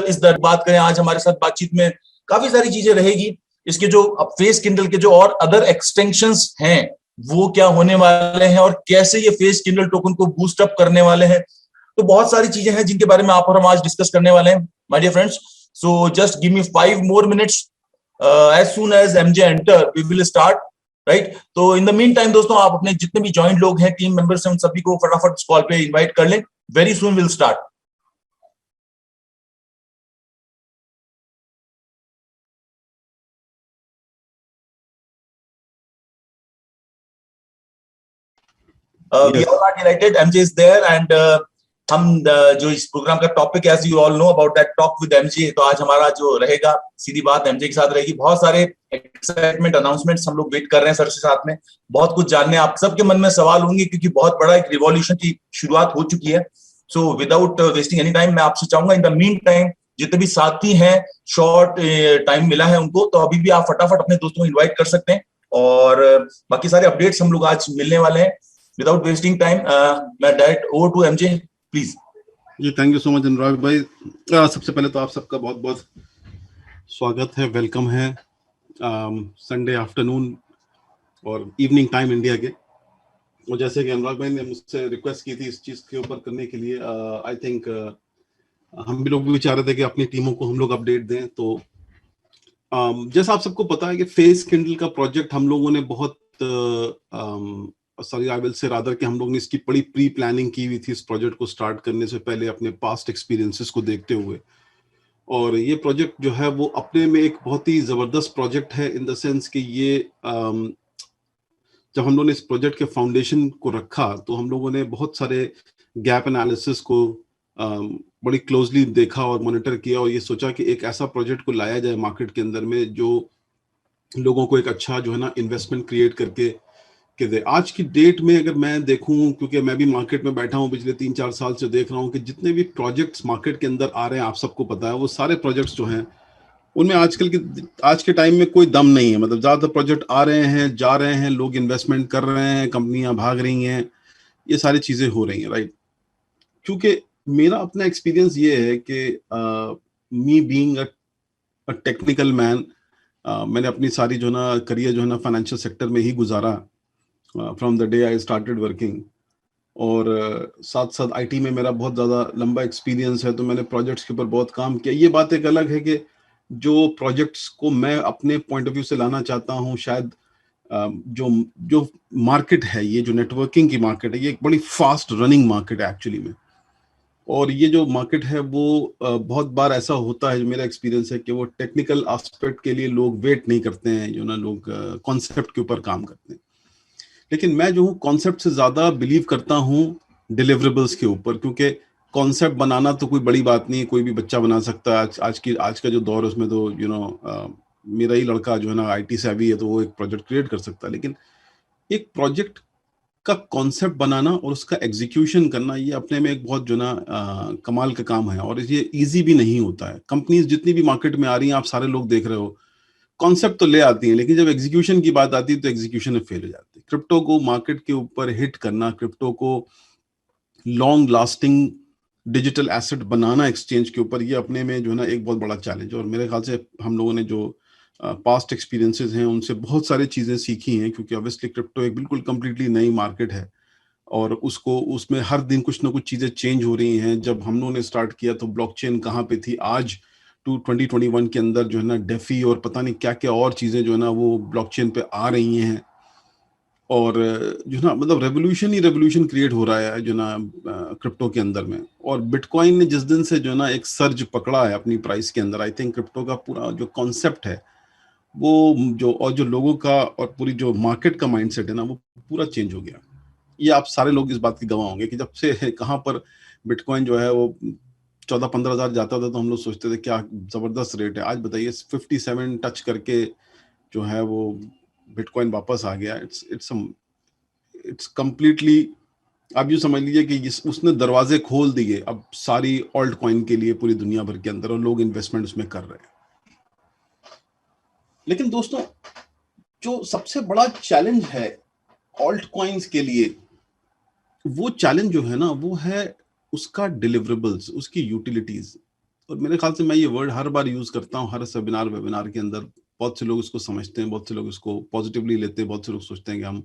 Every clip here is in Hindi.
इस दर बात करें आज हमारे साथ बातचीत में काफी सारी चीजें रहेगी। इसके जो अब फेस किंडल के जो और अदर एक्सटेंशंस हैं वो क्या होने वाले हैं और कैसे ये फेस किंडल टोकन को बूस्ट अप करने वाले हैं, तो बहुत सारी चीजें हैं जिनके बारे में आप और हम आज डिस्कस करने वाले हैं my dear friends. So just give me 5 more minutes, as soon as MJ enter we will start, right. तो इन द मीन टाइम दोस्तों, आप अपने जितने भी ज्वाइंट लोग हैं, टीम मेंबर्स हैं, उन सभी को फटाफट इस कॉल पे इनवाइट कर लें। Very soon will start. We all are delighted. MJ is there and हम जो इस प्रोग्राम का टॉपिक है, as you all know about that talk with MJ, तो आज हमारा जो रहेगा सीधी बात MJ के साथ रहेगी। बहुत सारे एक्साइटमेंट अनाउंसमेंट्स हम लोग वेट कर रहे हैं सर से साथ में, बहुत कुछ जानने आप सबके मन में सवाल होंगे क्योंकि बहुत बड़ा एक रिवॉल्यूशन की शुरुआत हो चुकी है। So without wasting any time मैं आपसे चाहूंगा इन द मीन टाइम जितने भी साथी हैं, शॉर्ट टाइम मिला है उनको, तो अभी भी आप फटाफट अपने दोस्तों को इन्वाइट कर सकते हैं और बाकी सारे अपडेट्स हम लोग आज मिलने वाले हैं। विदाउट वेस्टिंग टाइम मैं direct over to MJ please. जी thank you so much Anurag भाई। सबसे पहले तो आप सबका बहुत बहुत स्वागत है, वेलकम है संडे आफ्टरनून और इवनिंग टाइम इंडिया के। और जैसे कि अनुराग भाई ने मुझसे रिक्वेस्ट की थी इस चीज़ के ऊपर करने के लिए, आई थिंक हम भी लोग भी चाह रहे थे कि अपनी टीमों को हम लोग अपडेट दें। तो जैसा आप सबको पता है कि फेस किंडल का प्रोजेक्ट हम लोगों ने बहुत sorry I will say rather कि हम लोग ने इसकी बड़ी प्री प्लानिंग की हुई थी इस प्रोजेक्ट को स्टार्ट करने से पहले, अपने पास्ट एक्सपीरियंसेस को देखते हुए। और ये प्रोजेक्ट जो है वो अपने में एक बहुत ही ज़बरदस्त प्रोजेक्ट है इन द सेंस कि ये जब हम लोगों ने इस प्रोजेक्ट के फाउंडेशन को रखा तो हम लोगों ने बहुत सारे गैप एनालिसिस को बड़ी क्लोजली देखा और मॉनिटर किया और ये सोचा कि एक ऐसा प्रोजेक्ट को लाया जाए मार्केट के अंदर में जो लोगों को एक अच्छा जो है ना इन्वेस्टमेंट क्रिएट करके के दे। आज की डेट में अगर मैं देखूं, क्योंकि मैं भी मार्केट में बैठा हूं पिछले 3-4 साल से, देख रहा हूं कि जितने भी प्रोजेक्ट्स मार्केट के अंदर आ रहे हैं, आप सबको पता है वो सारे प्रोजेक्ट्स जो हैं उनमें आज के टाइम में कोई दम नहीं है। मतलब ज्यादातर प्रोजेक्ट आ रहे हैं, जा रहे हैं, लोग इन्वेस्टमेंट कर रहे हैं, कंपनियां भाग रही हैं, ये सारी चीजें हो रही हैं, राइट। क्योंकि मेरा अपना एक्सपीरियंस ये है कि me being a technical man, मैंने अपनी सारी जो ना करियर जो है ना फाइनेंशियल सेक्टर में ही गुजारा from the day I started working. और साथ साथ आईटी में मेरा बहुत ज़्यादा लंबा एक्सपीरियंस है, तो मैंने प्रोजेक्ट्स के ऊपर बहुत काम किया। ये बात एक अलग है कि जो प्रोजेक्ट्स को मैं अपने पॉइंट ऑफ व्यू से लाना चाहता हूँ, शायद जो जो मार्केट है, ये जो नेटवर्किंग की मार्केट है, ये एक बड़ी फास्ट रनिंग मार्केट है एक्चुअली में। और ये जो मार्केट है वो बहुत बार ऐसा होता है, जो मेरा एक्सपीरियंस है, कि वो टेक्निकल एस्पेक्ट के लिए लोग वेट नहीं करते हैं, जो ना लोग कॉन्सेप्ट के ऊपर काम करते हैं। लेकिन मैं जो हूँ कॉन्सेप्ट से ज़्यादा बिलीव करता हूँ डिलीवरेबल्स के ऊपर, क्योंकि कॉन्सेप्ट बनाना तो कोई बड़ी बात नहीं, कोई भी बच्चा बना सकता है। आज का जो दौर है उसमें तो मेरा ही लड़का जो है ना आईटी से अभी है, तो वो एक प्रोजेक्ट क्रिएट कर सकता है। लेकिन एक प्रोजेक्ट का कॉन्सेप्ट बनाना और उसका एग्जीक्यूशन करना, ये अपने में एक बहुत जो ना कमाल का काम है और ये इजी भी नहीं होता है। कंपनीज जितनी भी मार्केट में आ रही हैं, आप सारे लोग देख रहे हो, कॉन्सेप्ट तो ले आती हैं, लेकिन जब एग्जीक्यूशन की बात आती है तो एग्जीक्यूशन में फेल हो जाती है। क्रिप्टो को मार्केट के ऊपर हिट करना, क्रिप्टो को लॉन्ग लास्टिंग डिजिटल एसेट बनाना एक्सचेंज के ऊपर, ये अपने में जो है ना एक बहुत बड़ा चैलेंज है। और मेरे ख्याल से हम लोगों ने जो पास्ट एक्सपीरियंसेस हैं उनसे बहुत सारी चीज़ें सीखी हैं, क्योंकि ऑब्वियसली क्रिप्टो एक बिल्कुल कंप्लीटली नई मार्केट है और उसमें हर दिन कुछ ना कुछ चीज़ें चेंज हो रही हैं। जब हम लोगों ने स्टार्ट किया तो ब्लॉकचेन कहाँ पे थी, आज 2021 के अंदर जो है ना डेफी और पता नहीं क्या क्या और चीज़ें जो है ना वो ब्लॉकचेन पे आ रही हैं। और जो ना मतलब रेवोल्यूशन क्रिएट हो रहा है जो ना क्रिप्टो के अंदर में। और बिटकॉइन ने जिस दिन से जो ना एक सर्ज पकड़ा है अपनी प्राइस के अंदर, आई थिंक क्रिप्टो का पूरा जो कॉन्सेप्ट है वो जो लोगों का और पूरी जो मार्केट का माइंडसेट है ना वो पूरा चेंज हो गया। ये आप सारे लोग इस बात की गवाह होंगे कि जब से कहाँ पर बिटकॉइन जो है वो 14-15 हज़ार जाता था तो हम लोग सोचते थे क्या जबरदस्त रेट है। आज बताइए 57 टच करके जो है वो बिटकॉइन वापस आ गया। इट्स कंप्लीटली, आप यूँ समझ लीजिए कि उसने दरवाजे खोल दिए अब सारी ऑल्ट कॉइन के लिए पूरी दुनिया भर के अंदर, और लोग इन्वेस्टमेंट उसमें कर रहे हैं। लेकिन दोस्तों, जो सबसे बड़ा चैलेंज है ऑल्ट कॉइन्स के लिए, वो चैलेंज जो है ना वो है उसका डिलीवरेबल्स, उसकी यूटिलिटीज। और मेरे ख्याल से मैं ये वर्ड हर बार यूज करता हूँ, हर सेमिनार वेबिनार के अंदर। बहुत से लोग इसको समझते हैं, बहुत से लोग इसको पॉजिटिवली लेते हैं, बहुत से लोग सोचते हैं कि हम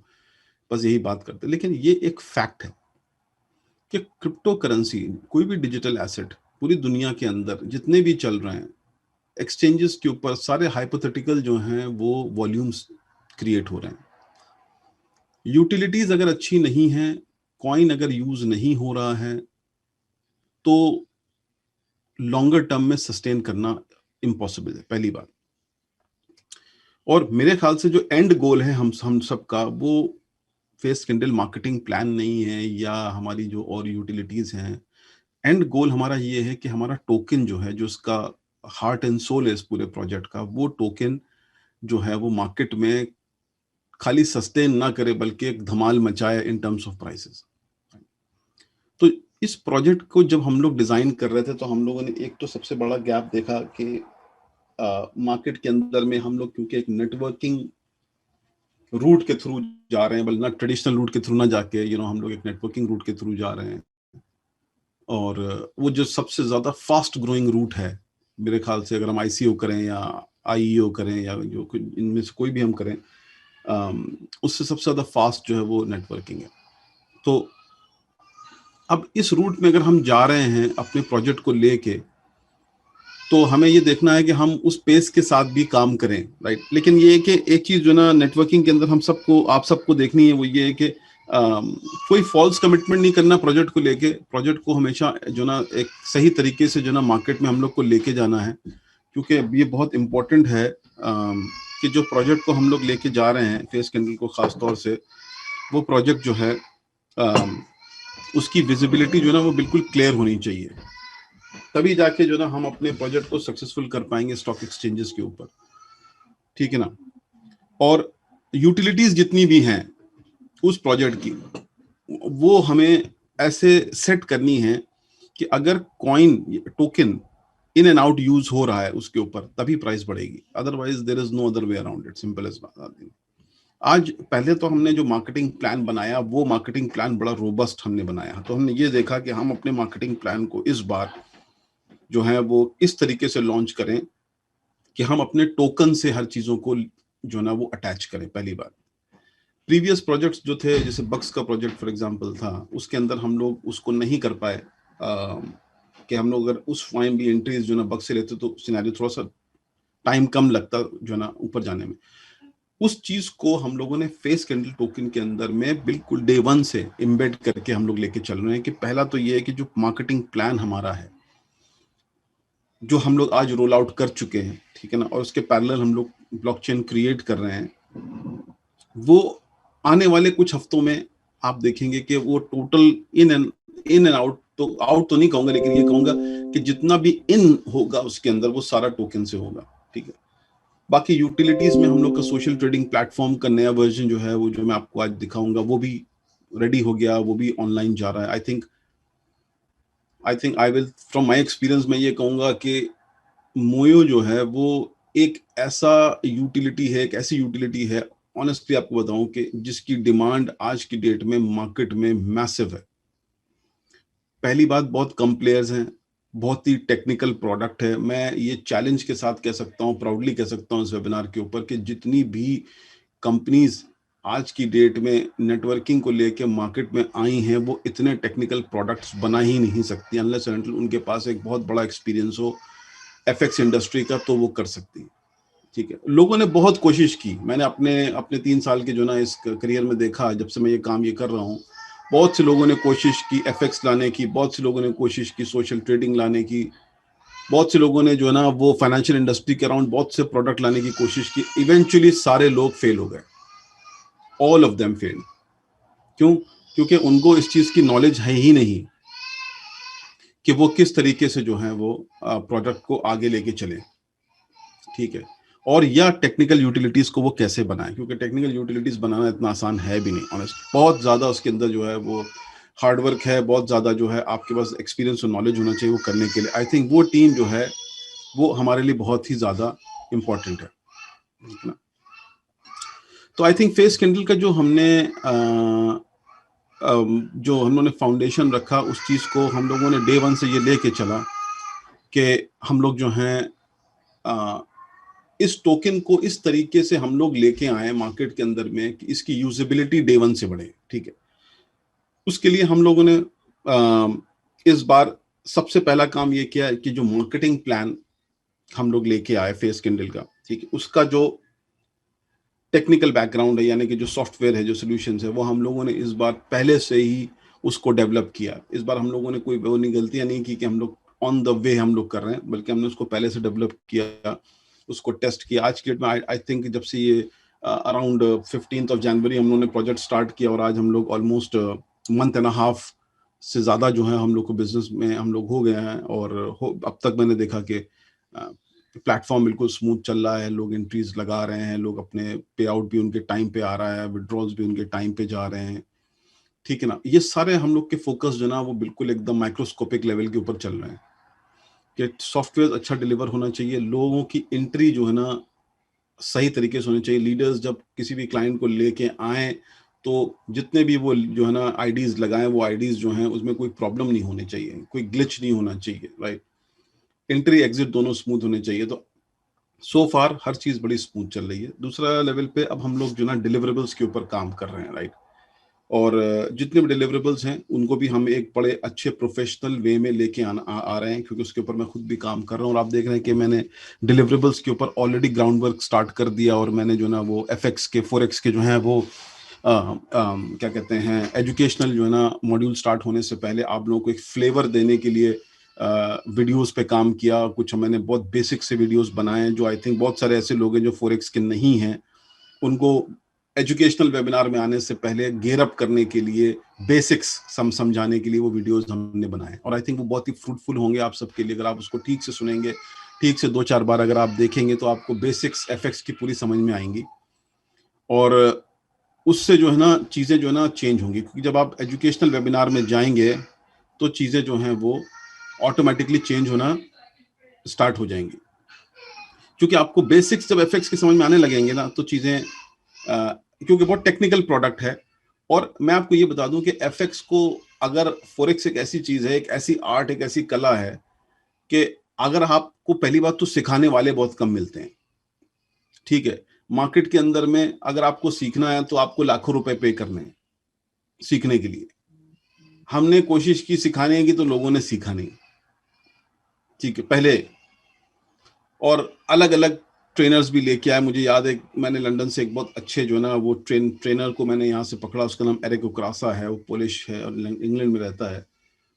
बस यही बात करते हैं, लेकिन ये एक फैक्ट है कि क्रिप्टो करेंसी, कोई भी डिजिटल एसेट पूरी दुनिया के अंदर जितने भी चल रहे हैं एक्सचेंजेस के ऊपर, सारे हाइपोथेटिकल जो हैं वो वॉल्यूम्स क्रिएट हो रहे हैं। यूटिलिटीज अगर अच्छी नहीं है, कॉइन अगर यूज नहीं हो रहा है, तो लॉन्गर टर्म में सस्टेन करना इम्पॉसिबल है, पहली बात। और मेरे ख्याल से जो एंड गोल है हम सबका, वो फेस कैंडल मार्केटिंग प्लान नहीं है या हमारी जो और यूटिलिटीज हैं। एंड गोल हमारा ये है कि हमारा टोकन जो है, जो उसका हार्ट एंड सोल है इस पूरे प्रोजेक्ट का, वो टोकन जो है वो मार्केट में खाली सस्टेन ना करे बल्कि एक धमाल मचाए इन टर्म्स ऑफ प्राइसेस। तो इस प्रोजेक्ट को जब हम लोग डिजाइन कर रहे थे तो हम लोगों ने एक तो सबसे बड़ा गैप देखा कि मार्केट के अंदर में हम लोग क्योंकि एक नेटवर्किंग रूट के थ्रू जा रहे हैं, बल्कि ना ट्रेडिशनल रूट के थ्रू ना जाके हम लोग एक नेटवर्किंग रूट के थ्रू जा रहे हैं। और वो जो सबसे ज्यादा फास्ट ग्रोइंग रूट है मेरे ख्याल से, अगर हम आईसीओ करें या आईईओ करें या जो इनमें से कोई भी हम करें, उससे सबसे ज्यादा फास्ट जो है वो नेटवर्किंग है। तो अब इस रूट में अगर हम जा रहे हैं अपने प्रोजेक्ट को लेके, तो हमें ये देखना है कि हम उस पेस के साथ भी काम करें, राइट। लेकिन ये है कि एक चीज जो ना नेटवर्किंग के अंदर हम सबको, आप सबको देखनी है, वो ये है कि कोई फॉल्स कमिटमेंट नहीं करना प्रोजेक्ट को लेके। प्रोजेक्ट को हमेशा जो ना एक सही तरीके से जो ना मार्केट में हम लोग को लेके जाना है, क्योंकि ये बहुत इंपॉर्टेंट है कि जो प्रोजेक्ट को हम लोग लेके जा रहे हैं, फेस कैंडल को खास तौर से, वो प्रोजेक्ट जो है उसकी विजिबिलिटी जो ना वो बिल्कुल क्लियर होनी चाहिए, तभी जाके जो ना हम अपने प्रोजेक्ट को सक्सेसफुल कर पाएंगे स्टॉक एक्सचेंजेस के ऊपर, ठीक है ना। और यूटिलिटीज जितनी भी हैं उस प्रोजेक्ट की, वो हमें ऐसे सेट करनी है कि अगर coin token in and out use हो रहा है उसके ऊपर, तभी प्राइस बढ़ेगी, otherwise there is no other way around it, simple as बात। आज पहले तो हमने जो मार्केटिंग प्लान बनाया, वो मार्केटिंग प्लान बड़ा रोबस्ट हमने बनाया। तो हमने ये देखा कि हम अपने मार्केटिंग प्लान को इस बार जो है वो इस तरीके से लॉन्च करें कि हम अपने टोकन से हर चीजों को जो ना वो अटैच करें। पहली बात, प्रीवियस प्रोजेक्ट्स जो थे, जैसे बक्स का प्रोजेक्ट फॉर एग्जांपल था, उसके अंदर हम लोग उसको नहीं कर पाए कि हम लोग अगर उस फाइन भी एंट्रीज जो ना बक्स से लेते तो सिनेरियो थोड़ा सा टाइम कम लगता जो ना ऊपर जाने में। उस चीज को हम लोगों ने फेस कैंडल टोकन के अंदर में बिल्कुल डे वन से एम्बेड करके हम लोग लेके चल रहे हैं कि पहला तो ये है कि जो मार्केटिंग प्लान हमारा है, जो हम लोग आज रोल आउट कर चुके हैं, ठीक है ना, और उसके पैरेलल हम लोग ब्लॉकचेन क्रिएट कर रहे हैं, वो आने वाले कुछ हफ्तों में आप देखेंगे कि वो टोटल इन एंड आउट, तो आउट तो नहीं कहूंगा, लेकिन ये कहूंगा कि जितना भी इन होगा उसके अंदर वो सारा टोकन से होगा, ठीक है। बाकी यूटिलिटीज में हम लोग का सोशल ट्रेडिंग प्लेटफॉर्म का नया वर्जन जो है, वो जो मैं आपको आज दिखाऊंगा, वो भी रेडी हो गया, वो भी ऑनलाइन जा रहा है। आई think I will from my experience मैं ये कहूंगा कि मोयो जो है वो एक ऐसा यूटिलिटी है, एक ऐसी यूटिलिटी है, ऑनेस्टली आपको बताऊं कि जिसकी डिमांड आज की डेट में मार्केट में मैसिव है। पहली बात, बहुत कम प्लेयर्स हैं, बहुत ही टेक्निकल प्रोडक्ट है। मैं ये चैलेंज के साथ कह सकता हूँ, प्राउडली कह सकता हूँ इस वेबिनार के ऊपर, कि जितनी भी कंपनीज आज की डेट में नेटवर्किंग को लेके मार्केट में आई हैं, वो इतने टेक्निकल प्रोडक्ट्स बना ही नहीं सकती अनलेस एंड अनटिल उनके पास एक बहुत बड़ा एक्सपीरियंस हो एफएक्स इंडस्ट्री का, तो वो कर सकती है, ठीक है। लोगों ने बहुत कोशिश की, मैंने अपने 3 साल के जो ना इस करियर में देखा, जब से मैं ये काम ये कर रहा हूँ, बहुत से लोगों ने कोशिश की एफएक्स लाने की, बहुत से लोगों ने कोशिश की सोशल ट्रेडिंग लाने की, बहुत से लोगों ने जो ना वो फाइनेंशियल इंडस्ट्री के अराउंड बहुत से प्रोडक्ट लाने की कोशिश की। इवेंचुअली सारे लोग फेल हो गए, ऑल ऑफ देम फेल। क्यों? क्योंकि उनको इस चीज की नॉलेज है ही नहीं कि वो किस तरीके से जो है वो प्रोडक्ट को आगे लेके चले, ठीक है, और या टेक्निकल यूटिलिटीज को वो कैसे बनाए, क्योंकि टेक्निकल यूटिलिटीज बनाना इतना आसान है भी नहीं, ऑनेस्ट। बहुत ज्यादा उसके अंदर जो है वो हार्डवर्क है, बहुत ज्यादा जो है आपके पास एक्सपीरियंस और नॉलेज होना चाहिए वो करने के लिए। आई थिंक वो टीम जो है वो हमारे लिए बहुत ही ज्यादा इंपॉर्टेंट है ना। तो आई थिंक फेस कैंडल का जो हमने जो हम लोगों ने फाउंडेशन रखा, उस चीज को हम लोगों ने डे वन से ये लेके चला कि हम लोग जो हैं इस टोकन को इस तरीके से हम लोग लेके आए मार्केट के अंदर में कि इसकी यूजेबिलिटी डे वन से बढ़े, ठीक है। उसके लिए हम लोगों ने इस बार सबसे पहला काम ये किया कि जो मार्केटिंग प्लान हम लोग लेके आए फेस कैंडल का, ठीक है, उसका जो टेक्निकल बैकग्राउंड है, यानी कि जो सॉफ्टवेयर है, जो सॉल्यूशंस है, वो हम लोगों ने इस बार पहले से ही उसको डेवलप किया। इस बार हम लोगों ने कोई वो नहीं गलतियां नहीं की कि हम लोग ऑन द वे हम लोग कर रहे हैं, बल्कि हमने उसको पहले से डेवलप किया, उसको टेस्ट किया। आज की डेट में आई थिंक जब से ये अराउंड 15th of January हम लोगों ने प्रोजेक्ट स्टार्ट किया और आज हम लोग ऑलमोस्ट मंथ एंड हाफ से ज़्यादा जो है हम लोग को बिजनेस में हम लोग हो गए हैं। और अब तक मैंने देखा कि प्लेटफॉर्म बिल्कुल स्मूथ चल रहा है, लोग एंट्रीज लगा रहे हैं, लोग अपने पे आउट भी उनके टाइम पे आ रहा है, विड्रॉल्स भी उनके टाइम पे जा रहे हैं, ठीक है ना। ये सारे हम लोग के फोकस जो ना वो बिल्कुल एकदम माइक्रोस्कोपिक लेवल के ऊपर चल रहे हैं कि सॉफ्टवेयर अच्छा डिलीवर होना चाहिए, लोगों की एंट्री जो है ना सही तरीके से होनी चाहिए। लीडर्स जब किसी भी क्लाइंट को लेके आए तो जितने भी वो जो है ना आईडीज लगाएं, वो आईडीज जो हैं उसमें कोई प्रॉब्लम नहीं होनी चाहिए, कोई ग्लिच नहीं होना चाहिए, राइट। एंट्री एग्जिट दोनों स्मूथ होने चाहिए। तो सो फार हर चीज बड़ी स्मूथ चल रही है। दूसरा लेवल पे अब हम लोग जो ना डिलीवरेबल्स के ऊपर काम कर रहे हैं, राइट। और जितने भी डिलीवरेबल्स हैं उनको भी हम एक बड़े अच्छे प्रोफेशनल वे में लेके आ रहे हैं, क्योंकि उसके ऊपर मैं खुद भी काम कर रहा हूँ। और आप देख रहे हैं कि मैंने डिलीवरेबल्स के ऊपर ऑलरेडी ग्राउंड वर्क स्टार्ट कर दिया, और मैंने जो ना वो एफएक्स के फोरेक्स के जो है वो क्या कहते हैं एजुकेशनल जो है ना मॉड्यूल स्टार्ट होने से पहले आप लोगों को एक फ्लेवर देने के लिए वीडियोस पे काम किया। कुछ मैंने बहुत बेसिक से वीडियोस बनाए जो आई थिंक बहुत सारे ऐसे लोग हैं जो फोरेक्स के नहीं हैं, उनको एजुकेशनल वेबिनार में आने से पहले गेयर अप करने के लिए, बेसिक्स समझाने के लिए वो वीडियोस हमने बनाए। और आई थिंक वो बहुत ही फ्रूटफुल होंगे आप सबके लिए। अगर आप उसको ठीक से सुनेंगे, ठीक से 2-4 बार अगर आप देखेंगे तो आपको बेसिक्स एफएक्स की पूरी समझ में आएंगी, और उससे जो है ना चीज़ें जो है ना चेंज होंगी। क्योंकि जब आप एजुकेशनल वेबिनार में जाएंगे तो चीज़ें जो हैं वो ऑटोमेटिकली चेंज होना स्टार्ट हो जाएंगी, क्योंकि आपको बेसिक्स जब एफएक्स की समझ में आने लगेंगे ना तो चीज़ें क्योंकि बहुत टेक्निकल प्रोडक्ट है। और मैं आपको ये बता दूं कि एफएक्स को, अगर फोरेक्स एक ऐसी चीज है, एक ऐसी आर्ट, एक ऐसी कला है कि अगर आपको पहली बात तो सिखाने वाले बहुत कम मिलते हैं, ठीक है। मार्केट के अंदर में अगर आपको सीखना है तो आपको लाखों रुपए पे करने हैं सीखने के लिए। हमने कोशिश की सिखाने की तो लोगों ने सीखा नहीं, ठीक है, पहले। और अलग अलग ट्रेनर्स भी लेके आए। मुझे याद है मैंने लंदन से एक बहुत अच्छे जो ना वो ट्रेनर को मैंने यहाँ से पकड़ा। उसका नाम एरिक ओक्रासा है, वो पोलिश है और इंग्लैंड में रहता है।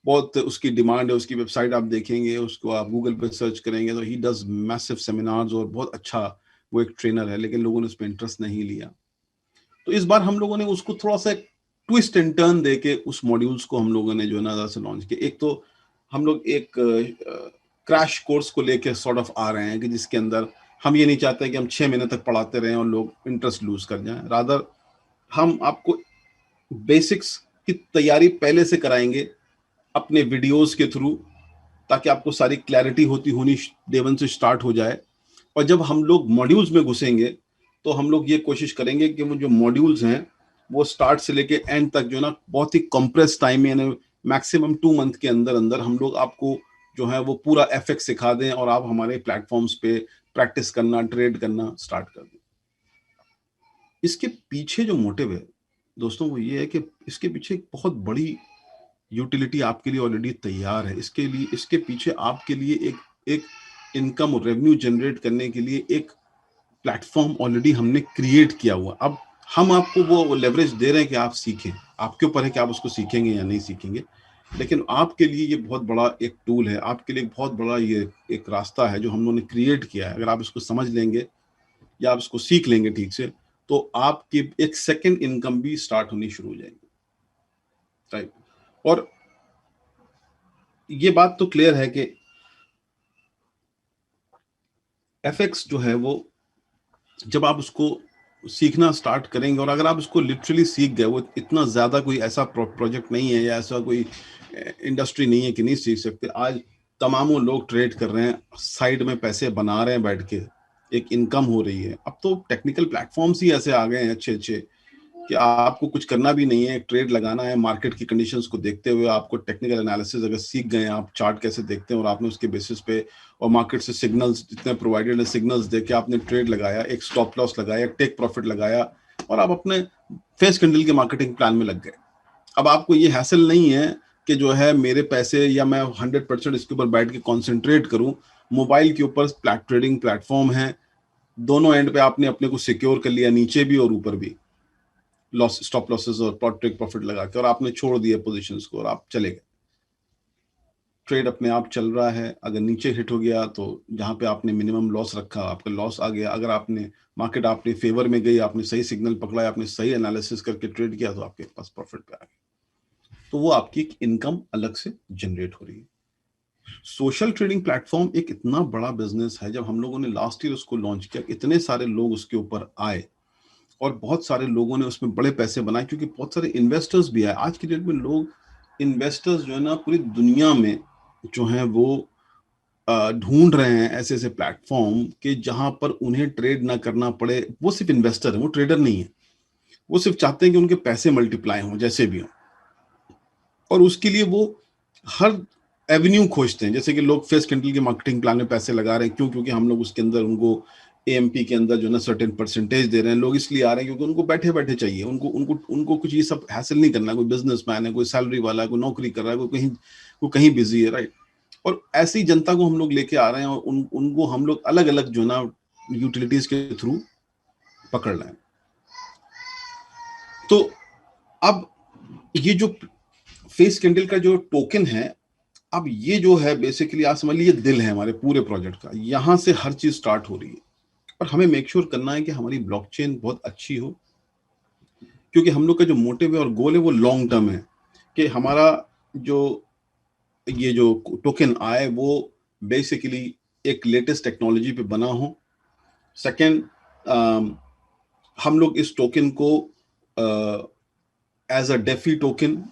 बहुत उसकी डिमांड है, उसकी वेबसाइट आप देखेंगे, उसको आप गूगल पे सर्च करेंगे तो ही डज मैसिव सेमिनार्स, और बहुत अच्छा वो एक ट्रेनर है, लेकिन लोगों ने उस पर इंटरेस्ट नहीं लिया। तो इस बार हम लोगों ने उसको थोड़ा सा ट्विस्ट एंड टर्न दे के उस मॉड्यूल्स को हम लोगों ने जो है ना से लॉन्च किया। एक तो हम लोग एक क्रैश कोर्स को लेके सॉर्ट ऑफ आ रहे हैं कि जिसके अंदर हम ये नहीं चाहते कि हम 6 महीने तक पढ़ाते रहें और लोग इंटरेस्ट लूज कर जाएं। रादर हम आपको बेसिक्स की तैयारी पहले से कराएंगे अपने वीडियोस के थ्रू, ताकि आपको सारी क्लैरिटी होनी डे वन से स्टार्ट हो जाए। और जब हम लोग मॉड्यूल्स में घुसेंगे तो हम लोग ये कोशिश करेंगे कि वो जो मॉड्यूल्स हैं वो स्टार्ट से लेके एंड तक जो ना बहुत ही कंप्रेस टाइम में, मैक्सिमम 2 मंथ के अंदर अंदर हम लोग आपको जो है वो पूरा एफएक्स सिखा दें और आप हमारे प्लेटफॉर्म्स पे प्रैक्टिस करना, ट्रेड करना स्टार्ट कर दें। इसके पीछे जो मोटिव है दोस्तों वो ये है कि इसके पीछे एक बहुत बड़ी यूटिलिटी आपके लिए ऑलरेडी तैयार है। इसके लिए, इसके पीछे आपके लिए एक इनकम और रेवेन्यू जनरेट करने के लिए एक प्लेटफॉर्म ऑलरेडी हमने क्रिएट किया हुआ। अब हम आपको वो लेवरेज दे रहे हैं कि आप सीखें, आपके ऊपर है कि आप उसको सीखेंगे या नहीं सीखेंगे, लेकिन आपके लिए ये बहुत बड़ा एक टूल है, आपके लिए बहुत बड़ा ये एक रास्ता है जो हम लोगों ने क्रिएट किया है। अगर आप इसको समझ लेंगे या आप इसको सीख लेंगे ठीक से, तो आपकी एक सेकेंड इनकम भी स्टार्ट होनी शुरू हो जाएगी, राइट। और ये बात तो क्लियर है कि एफएक्स जो है वो जब आप उसको सीखना स्टार्ट करेंगे, और अगर आप उसको लिटरली सीख गए, वो इतना ज्यादा कोई ऐसा प्रोजेक्ट नहीं है या ऐसा कोई इंडस्ट्री नहीं है कि नहीं सीख सकते। आज तमामों लोग ट्रेड कर रहे हैं, साइड में पैसे बना रहे हैं बैठ के, एक इनकम हो रही है। अब तो टेक्निकल प्लेटफॉर्म्स ही ऐसे आ गए हैं अच्छे अच्छे कि आपको कुछ करना भी नहीं है, ट्रेड लगाना है मार्केट की कंडीशंस को देखते हुए। आपको टेक्निकल एनालिसिस अगर सीख गए, आप चार्ट कैसे देखते हैं और आपने उसके बेसिस पे और मार्केट से सिग्नल्स जितने प्रोवाइडेड है सिग्नल्स देके आपने ट्रेड लगाया, एक स्टॉप लॉस लगाया, टेक प्रॉफिट लगाया और आप अपने फेस कैंडल के मार्केटिंग प्लान में लग गए। अब आपको ये हैसल नहीं है कि जो है मेरे पैसे या मैं 100% इसके ऊपर बैठ के कॉन्सेंट्रेट करूं। मोबाइल के ऊपर ट्रेडिंग प्लेटफॉर्म है, दोनों एंड पे आपने अपने को सिक्योर कर लिया, नीचे भी और ऊपर भी, लॉस स्टॉप लॉसेस और टेक प्रॉफिट लगा के, और आपने छोड़ दिए पोजीशंस को और आप चले गए। ट्रेड अपने आप चल रहा है, अगर नीचे हिट हो गया तो जहां पे आपने मिनिमम लॉस रखा आपका लॉस आ गया। अगर आपने मार्केट आपने फेवर में गई, आपने सही सिग्नल पकड़ा, आपने सही एनालिसिस करके ट्रेड किया तो आपके पास प्रॉफिट पे आ गया, तो वो आपकी इनकम अलग से जनरेट हो रही है। सोशल ट्रेडिंग प्लेटफॉर्म एक इतना बड़ा बिजनेस है, जब हम लोगों ने लास्ट ईयर उसको लॉन्च किया, इतने सारे लोग उसके ऊपर आए और बहुत सारे लोगों ने उसमें बड़े पैसे बनाए, क्योंकि बहुत सारे इन्वेस्टर्स भी आए। आज की डेट में लोग इन्वेस्टर्स जो है ना पूरी दुनिया में जो है वो ढूंढ रहे हैं ऐसे ऐसे प्लेटफॉर्म के जहां पर उन्हें ट्रेड ना करना पड़े। वो सिर्फ इन्वेस्टर है, वो ट्रेडर नहीं है। वो सिर्फ चाहते हैं कि उनके पैसे मल्टीप्लाई हों जैसे भी हों, और उसके लिए वो हर एवेन्यू खोजते हैं। जैसे कि लोग फेस कैंडल के मार्केटिंग प्लान में पैसे लगा रहे हैं, क्यों? क्योंकि हम लोग उसके अंदर उनको एएमपी के अंदर जो है ना सर्टेन परसेंटेज दे रहे हैं। लोग इसलिए आ रहे हैं क्योंकि उनको बैठे बैठे चाहिए, उनको उनको उनको कुछ ये सब हासिल नहीं करना। कोई बिजनेसमैन है, कोई सैलरी वाला है, कोई नौकरी कर रहा है, कोई कहीं बिजी है, राइट। और ऐसी जनता को हम लोग लेके आ रहे हैं और उनको हम लोग अलग अलग जो ना यूटिलिटीज के थ्रू पकड़ रहे हैं। तो अब ये जो फेस कैंडल का जो टोकन है, अब ये जो है बेसिकली आप समझ लीजिए दिल है हमारे पूरे प्रोजेक्ट का। यहां से हर चीज स्टार्ट हो रही है और हमें मेक श्योर करना है कि हमारी ब्लॉकचेन बहुत अच्छी हो, क्योंकि हम लोग का जो मोटिव है और गोल है वो लॉन्ग टर्म है, कि हमारा जो ये जो टोकन आए वो बेसिकली एक लेटेस्ट टेक्नोलॉजी पे बना हो। सेकेंड, हम लोग इस टोकन को as a DeFi token,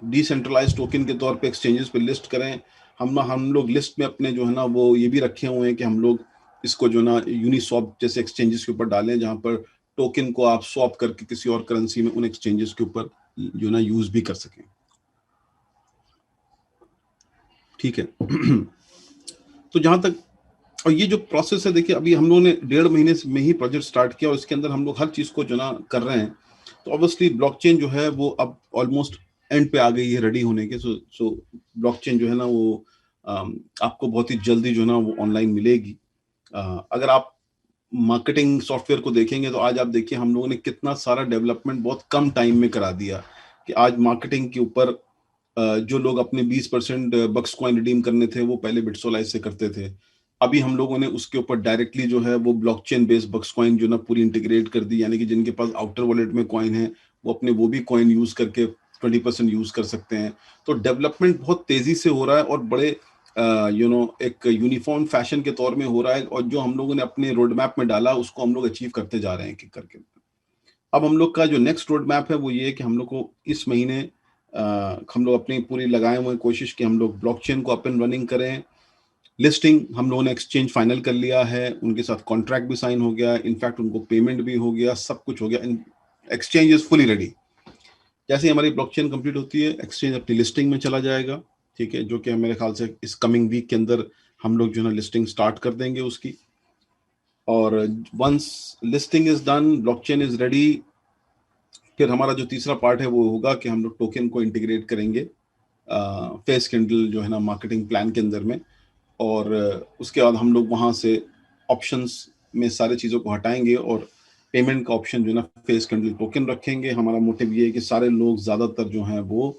decentralise token के तौर पे एक्सचेंजेस पे लिस्ट करें। हम लोग लिस्ट में अपने जो है ना वो ये भी रखे हुए हैं कि हम लोग इसको जो ना यूनिस्वैप जैसे एक्सचेंजेस के ऊपर डालें, जहां पर टोकन को आप स्वैप करके किसी और करेंसी में उन एक्सचेंजेस के ऊपर जो ना यूज भी कर सकें। ठीक है। तो जहां तक, और ये जो प्रोसेस है देखिए, अभी हम लोगों ने 1.5 महीने में ही प्रोजेक्ट स्टार्ट किया और इसके अंदर हम लोग हर चीज को जो ना कर रहे हैं। तो ऑब्वियसली ब्लॉकचेन जो है वो अब ऑलमोस्ट एंड पे आ गई है रेडी होने के। सो ब्लॉकचेन जो है ना वो आपको बहुत ही जल्दी जो है ना वो ऑनलाइन मिलेगी। अगर आप मार्केटिंग सॉफ्टवेयर को देखेंगे तो आज आप देखिए हम लोगों ने कितना सारा डेवलपमेंट बहुत कम टाइम में करा दिया, कि आज मार्केटिंग के ऊपर जो लोग अपने 20% बक्स कॉइन रिडीम करने थे वो पहले बिटसोलाइज से करते थे। अभी हम लोगों ने उसके ऊपर डायरेक्टली जो है वो ब्लॉकचेन बेस्ड बक्स कॉइन जो ना पूरी इंटीग्रेट कर दी, यानी कि जिनके पास आउटर वॉलेट में कॉइन है वो अपने वो भी कॉइन यूज करके 20% यूज कर सकते हैं। तो डेवलपमेंट बहुत तेजी से हो रहा है और बड़े एक यूनिफॉर्म फैशन के तौर में हो रहा है, और जो हम लोगों ने अपने रोड मैप में डाला उसको हम लोग अचीव करते जा रहे हैं कि करके। अब हम लोग का जो नेक्स्ट रोड मैप है वो ये है कि हम लोग को इस महीने हम लोग अपनी पूरी लगाए हुए कोशिश कि हम लोग ब्लॉकचेन को अप एंड रनिंग करें। लिस्टिंग हम लोगों ने एक्सचेंज फाइनल कर लिया है, उनके साथ कॉन्ट्रैक्ट भी साइन हो गया, इनफैक्ट उनको पेमेंट भी हो गया, सब कुछ हो गया, एक्सचेंज इज फुली रेडी। जैसे ही हमारी ब्लॉकचेन कंप्लीट होती है एक्सचेंज अपनी लिस्टिंग में चला जाएगा, ठीक है, जो कि मेरे ख्याल से इस कमिंग वीक के अंदर हम लोग जो है लिस्टिंग स्टार्ट कर देंगे उसकी। और once listing is done, blockchain is ready, फिर हमारा जो तीसरा पार्ट है वो होगा कि हम लोग टोकन को इंटीग्रेट करेंगे फेस कैंडल जो है ना मार्केटिंग प्लान के अंदर में, और उसके बाद हम लोग वहाँ से ऑप्शंस में सारी चीज़ों को हटाएंगे और पेमेंट का ऑप्शन जो है ना फेस कैंडल टोकन रखेंगे। हमारा मोटिव ये है कि सारे लोग ज़्यादातर जो हैं वो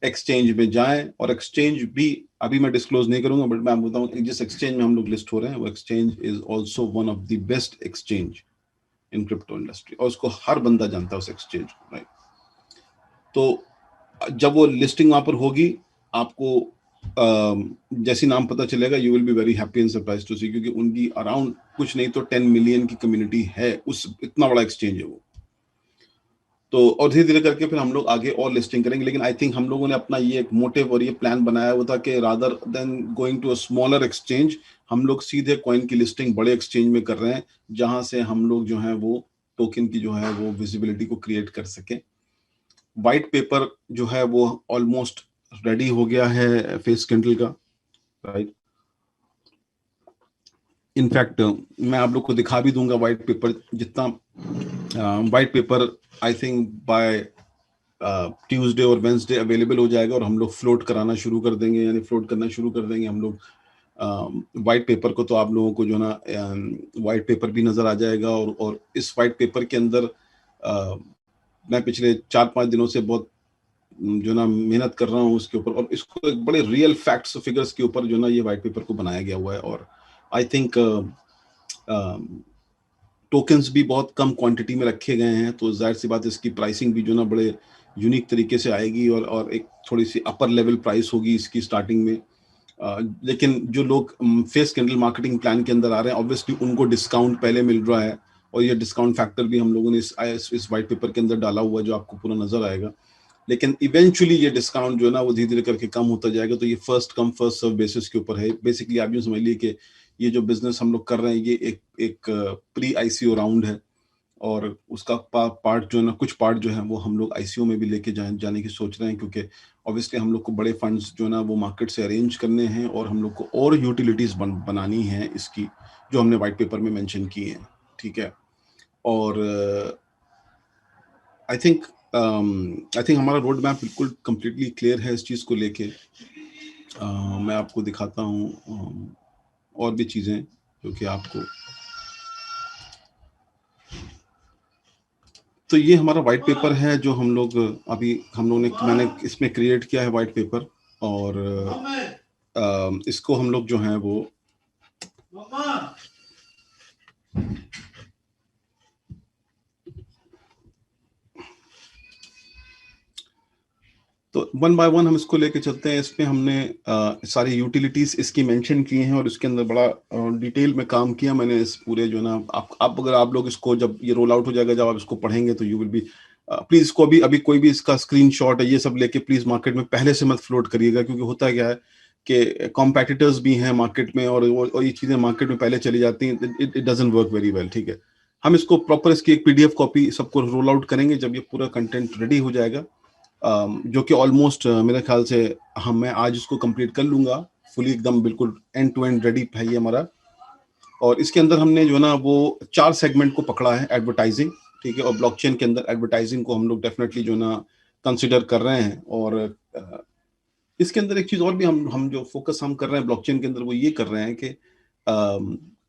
एक्सचेंज में जाएं, और एक्सचेंज भी अभी मैं डिस्क्लोज नहीं करूंगा, बट मैं बताऊं जिस एक्सचेंज में हम लोग लिस्ट हो रहे हैं वो exchange is also one of the best exchange in crypto industry, और उसको हर बंदा जानता है उस एक्सचेंज को, राइट। तो जब वो लिस्टिंग वहां पर होगी आपको जैसी नाम पता चलेगा, you will be very happy and surprise to see, क्योंकि उनकी अराउंड कुछ नहीं तो 10 मिलियन की कम्युनिटी है, उस इतना बड़ा एक्सचेंज है वो। तो और धीरे धीरे करके फिर हम लोग आगे और लिस्टिंग करेंगे, लेकिन आई थिंक हम लोगों ने अपना ये एक मोटिव और ये प्लान बनाया हुआ था कि rather than going to a smaller exchange, हम लोग सीधे कॉइन की लिस्टिंग बड़े एक्सचेंज में कर रहे हैं, जहां से हम लोग जो है वो टोकन की जो है वो विजिबिलिटी को क्रिएट कर सके। वाइट पेपर जो है वो ऑलमोस्ट रेडी हो गया है फेस कैंडल का, राइट। इनफैक्ट मैं आप लोग को दिखा भी दूंगा वाइट पेपर, जितना white paper I think by Tuesday और वेंसडे अवेलेबल हो जाएगा और हम लोग फ्लोट कराना शुरू कर देंगे, यानी फ्लोट करना शुरू कर देंगे हम लोग वाइट पेपर को। तो आप लोगों को जो ना वाइट पेपर भी नजर आ जाएगा, और इस वाइट पेपर के अंदर मैं पिछले 4-5 दिनों से बहुत जो ना मेहनत कर रहा हूँ उसके ऊपर, और इसको एक बड़े रियल फैक्ट्स फिगर्स के ऊपर जो ना ये वाइट पेपर को बनाया गया हुआ है। और आई थिंक टोकन्स भी बहुत कम क्वांटिटी में रखे गए हैं, तो जाहिर सी बात है इसकी प्राइसिंग भी जो ना बड़े यूनिक तरीके से आएगी, और एक थोड़ी सी अपर लेवल प्राइस होगी इसकी स्टार्टिंग में। लेकिन जो लोग फेस कैंडल मार्केटिंग प्लान के अंदर आ रहे हैं, ऑब्वियसली उनको डिस्काउंट पहले मिल रहा है, और ये डिस्काउंट फैक्टर भी हम लोगों ने इस वाइट पेपर के अंदर डाला हुआ है, जो आपको पूरा नजर आएगा। लेकिन इवेंचुअली ये डिस्काउंट जो है ना वो धीरे धीरे करके कम होता जाएगा। तो ये first come first serve basis के ऊपर है। बेसिकली आप यूँ समझ लीजिए कि ये जो बिजनेस हम लोग कर रहे हैं ये एक प्री आईसीओ राउंड है, और उसका पार्ट जो है ना, कुछ पार्ट जो है वो हम लोग आईसीओ में भी लेके जाने की सोच रहे हैं, क्योंकि ऑब्वियसली हम लोग को बड़े फंड्स जो है ना वो मार्केट से अरेंज करने हैं, और हम लोग को और यूटिलिटीज बनानी है इसकी, जो हमने व्हाइट पेपर में मेंशन की है, ठीक है। और आई थिंक हमारा रोड मैप बिल्कुल कंप्लीटली क्लियर है इस चीज़ को लेके। मैं आपको दिखाता हूँ और भी चीज़ें जो कि आपको, तो ये हमारा वाइट पेपर है जो हम लोग मैंने इसमें क्रिएट किया है वाइट पेपर, और इसको हम लोग जो है वो तो वन बाय वन हम इसको लेके चलते हैं। इसमें हमने सारी यूटिलिटीज इसकी मेंशन की हैं, और इसके अंदर बड़ा डिटेल में काम किया मैंने इस पूरे जो ना, अगर आप लोग इसको जब ये रोल आउट हो जाएगा, जब आप इसको पढ़ेंगे तो यू विल बी प्लीज इसको अभी कोई भी इसका स्क्रीनशॉट है ये सब लेके प्लीज मार्केट में पहले से मत फ्लोट करिएगा, क्योंकि होता क्या है कि कॉम्पिटिटर्स भी हैं मार्केट में, और ये चीजें मार्केट में पहले चली जाती हैं, it doesn't work very well, ठीक है। हम इसको प्रॉपर इसकी एक पीडीएफ कॉपी सबको रोल आउट करेंगे जब ये पूरा कंटेंट रेडी हो जाएगा, जो कि ऑलमोस्ट मेरे ख्याल से मैं आज इसको कंप्लीट कर लूंगा फुली, एकदम बिल्कुल एंड टू एंड रेडी है ये हमारा। और इसके अंदर हमने जो ना वो 4 सेगमेंट को पकड़ा है, एडवर्टाइजिंग, ठीक है, और ब्लॉकचेन के अंदर एडवर्टाइजिंग को हम लोग डेफिनेटली जो ना कंसिडर कर रहे हैं। और इसके अंदर एक चीज और भी हम जो फोकस हम कर रहे हैं ब्लॉकचेन के अंदर, वो ये कर रहे हैं कि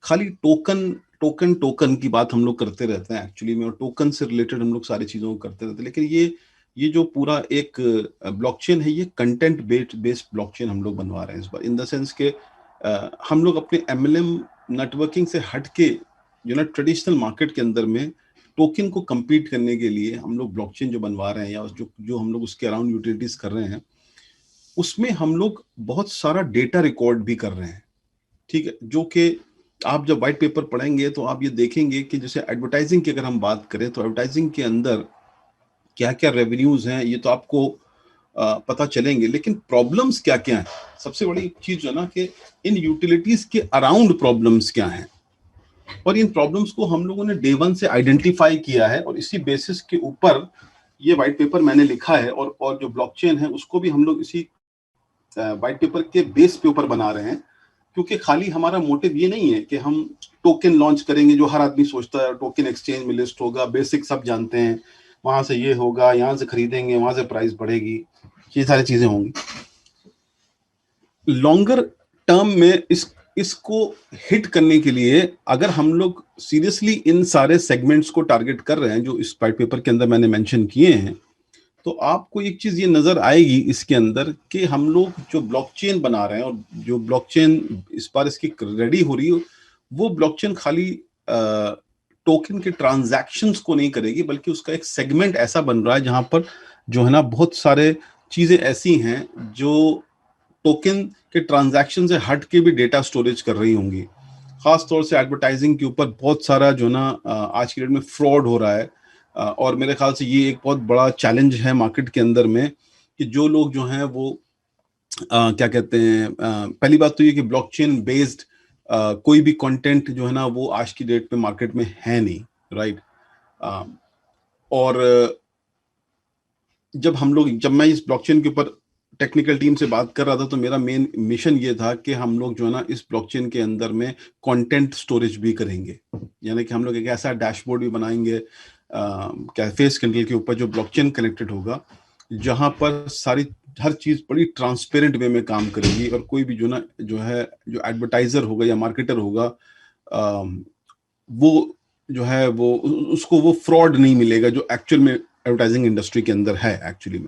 खाली टोकन की बात हम लोग करते रहते हैं एक्चुअली में, और टोकन से रिलेटेड हम लोग सारी चीजों को करते रहते हैं, लेकिन ये जो पूरा एक ब्लॉकचेन है, ये कंटेंट बेस्ड ब्लॉकचेन हम लोग बनवा रहे हैं इस बार, इन द सेंस के हम लोग अपने एमएलएम नेटवर्किंग से हटके जो ना ट्रेडिशनल मार्केट के अंदर में टोकन को compete करने के लिए हम लोग ब्लॉकचेन जो बनवा रहे हैं, या जो हम लोग उसके अराउंड यूटिलिटीज कर रहे हैं, उसमें हम लोग बहुत सारा डेटा रिकॉर्ड भी कर रहे हैं, ठीक है। जो कि आप जब व्हाइट पेपर पढ़ेंगे तो आप ये देखेंगे कि जैसे एडवर्टाइजिंग की अगर हम बात करें, तो एडवर्टाइजिंग के अंदर क्या क्या रेवेन्यूज हैं ये तो आपको पता चलेंगे, लेकिन प्रॉब्लम्स क्या क्या हैं, सबसे बड़ी चीज जो ना कि इन यूटिलिटीज के अराउंड प्रॉब्लम्स क्या हैं, और इन प्रॉब्लम्स को हम लोगों ने डे 1 से आइडेंटिफाई किया है, और इसी बेसिस के ऊपर ये व्हाइट पेपर मैंने लिखा है, और जो ब्लॉकचेन है उसको भी हम लोग इसी व्हाइट पेपर के बेस पे ऊपर बना रहे हैं, क्योंकि खाली हमारा मोटिव ये नहीं है कि हम टोकन लॉन्च करेंगे, जो हर आदमी सोचता है टोकन एक्सचेंज में लिस्ट होगा, बेसिक सब जानते हैं, वहां से ये होगा, यहाँ से खरीदेंगे, वहां से प्राइस बढ़ेगी, ये सारी चीजें होंगी। लॉन्गर टर्म में इसको हिट करने के लिए अगर हम लोग सीरियसली इन सारे सेगमेंट्स को टारगेट कर रहे हैं जो इस व्हाइट पेपर के अंदर मैंने मेंशन किए हैं, तो आपको एक चीज ये नजर आएगी इसके अंदर कि हम लोग जो ब्लॉकचेन बना रहे हैं, और जो ब्लॉकचेन इस बार इसकी रेडी हो रही है, वो ब्लॉकचेन खाली टोकन के ट्रांजैक्शंस को नहीं करेगी, बल्कि उसका एक सेगमेंट ऐसा बन रहा है जहां पर जो है ना बहुत सारे चीजें ऐसी हैं जो टोकन के ट्रांजैक्शन से हट के भी डेटा स्टोरेज कर रही होंगी। खास तौर से एडवर्टाइजिंग के ऊपर बहुत सारा जो ना आज की डेट में फ्रॉड हो रहा है, और मेरे ख्याल से ये एक बहुत बड़ा चैलेंज है मार्केट के अंदर में, कि जो लोग जो हैं वो क्या कहते हैं, पहली बात तो ये कि ब्लॉकचेन बेस्ड कोई भी कंटेंट जो है ना वो आज की डेट पे मार्केट में है नहीं, राइट। और जब मैं इस ब्लॉकचेन के ऊपर टेक्निकल टीम से बात कर रहा था, तो मेरा मेन मिशन ये था कि हम लोग जो है ना इस ब्लॉकचेन के अंदर में कंटेंट स्टोरेज भी करेंगे, यानी कि हम लोग एक ऐसा डैशबोर्ड भी बनाएंगे फेस कैंडल के ऊपर जो ब्लॉकचेन कनेक्टेड होगा, जहां पर सारी हर चीज बड़ी ट्रांसपेरेंट वे में काम करेगी, और कोई भी जो एडवर्टाइजर होगा या मार्केटर होगा वो जो है वो उसको वो फ्रॉड नहीं मिलेगा जो एक्चुअल में एडवर्टाइजिंग इंडस्ट्री के अंदर है एक्चुअली में।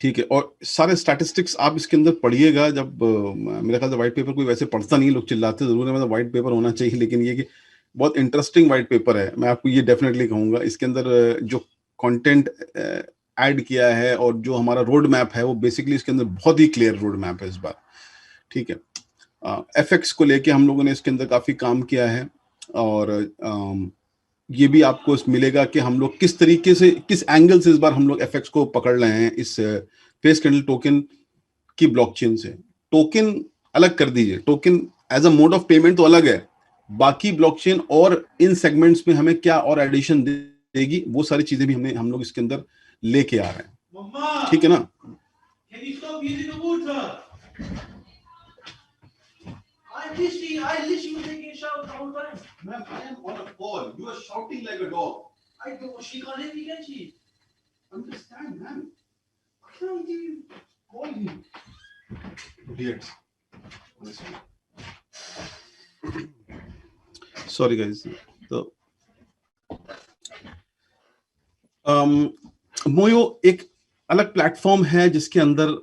ठीक है, और सारे स्टैटिस्टिक्स आप इसके अंदर पढ़िएगा। जब मेरे ख्याल से व्हाइट पेपर कोई वैसे पढ़ता नहीं, लोग चिल्लाते जरूर है, मतलब व्हाइट पेपर होना चाहिए, लेकिन ये कि बहुत इंटरेस्टिंग व्हाइट पेपर है, मैं आपको ये डेफिनेटली कहूंगा। इसके अंदर जो कंटेंट ऐड किया है और जो हमारा रोड मैप है वो बेसिकली इसके अंदर बहुत ही क्लियर रोड मैप है इस बार। ठीक है, एफएक्स को लेके हम लोगों ने इसके अंदर काफी काम किया है, और ये भी आपको मिलेगा कि हम लोग किस तरीके से, किस एंगल से इस बार हम लोग एफएक्स को पकड़ रहे हैं इस फेस कैंडल टोकन की ब्लॉकचेन से। टोकन अलग कर दीजिए, token as a mode of payment तो अलग है, बाकी ब्लॉकचेन और इन सेगमेंट्स में हमें क्या और एडिशन देगी, वो सारी चीजें भी हम लोग इसके अंदर लेके आ रहे हैं। ठीक है ना? I literally was taking a shower the whole time. Ma'am, I am on a call. You are shouting like a dog. I don't. She can't hear me, can she? Understand, ma'am. Why can't you call you? Idiots. Sorry, guys. So, मोयो एक अलग प्लेटफॉर्म है जिसके अंदर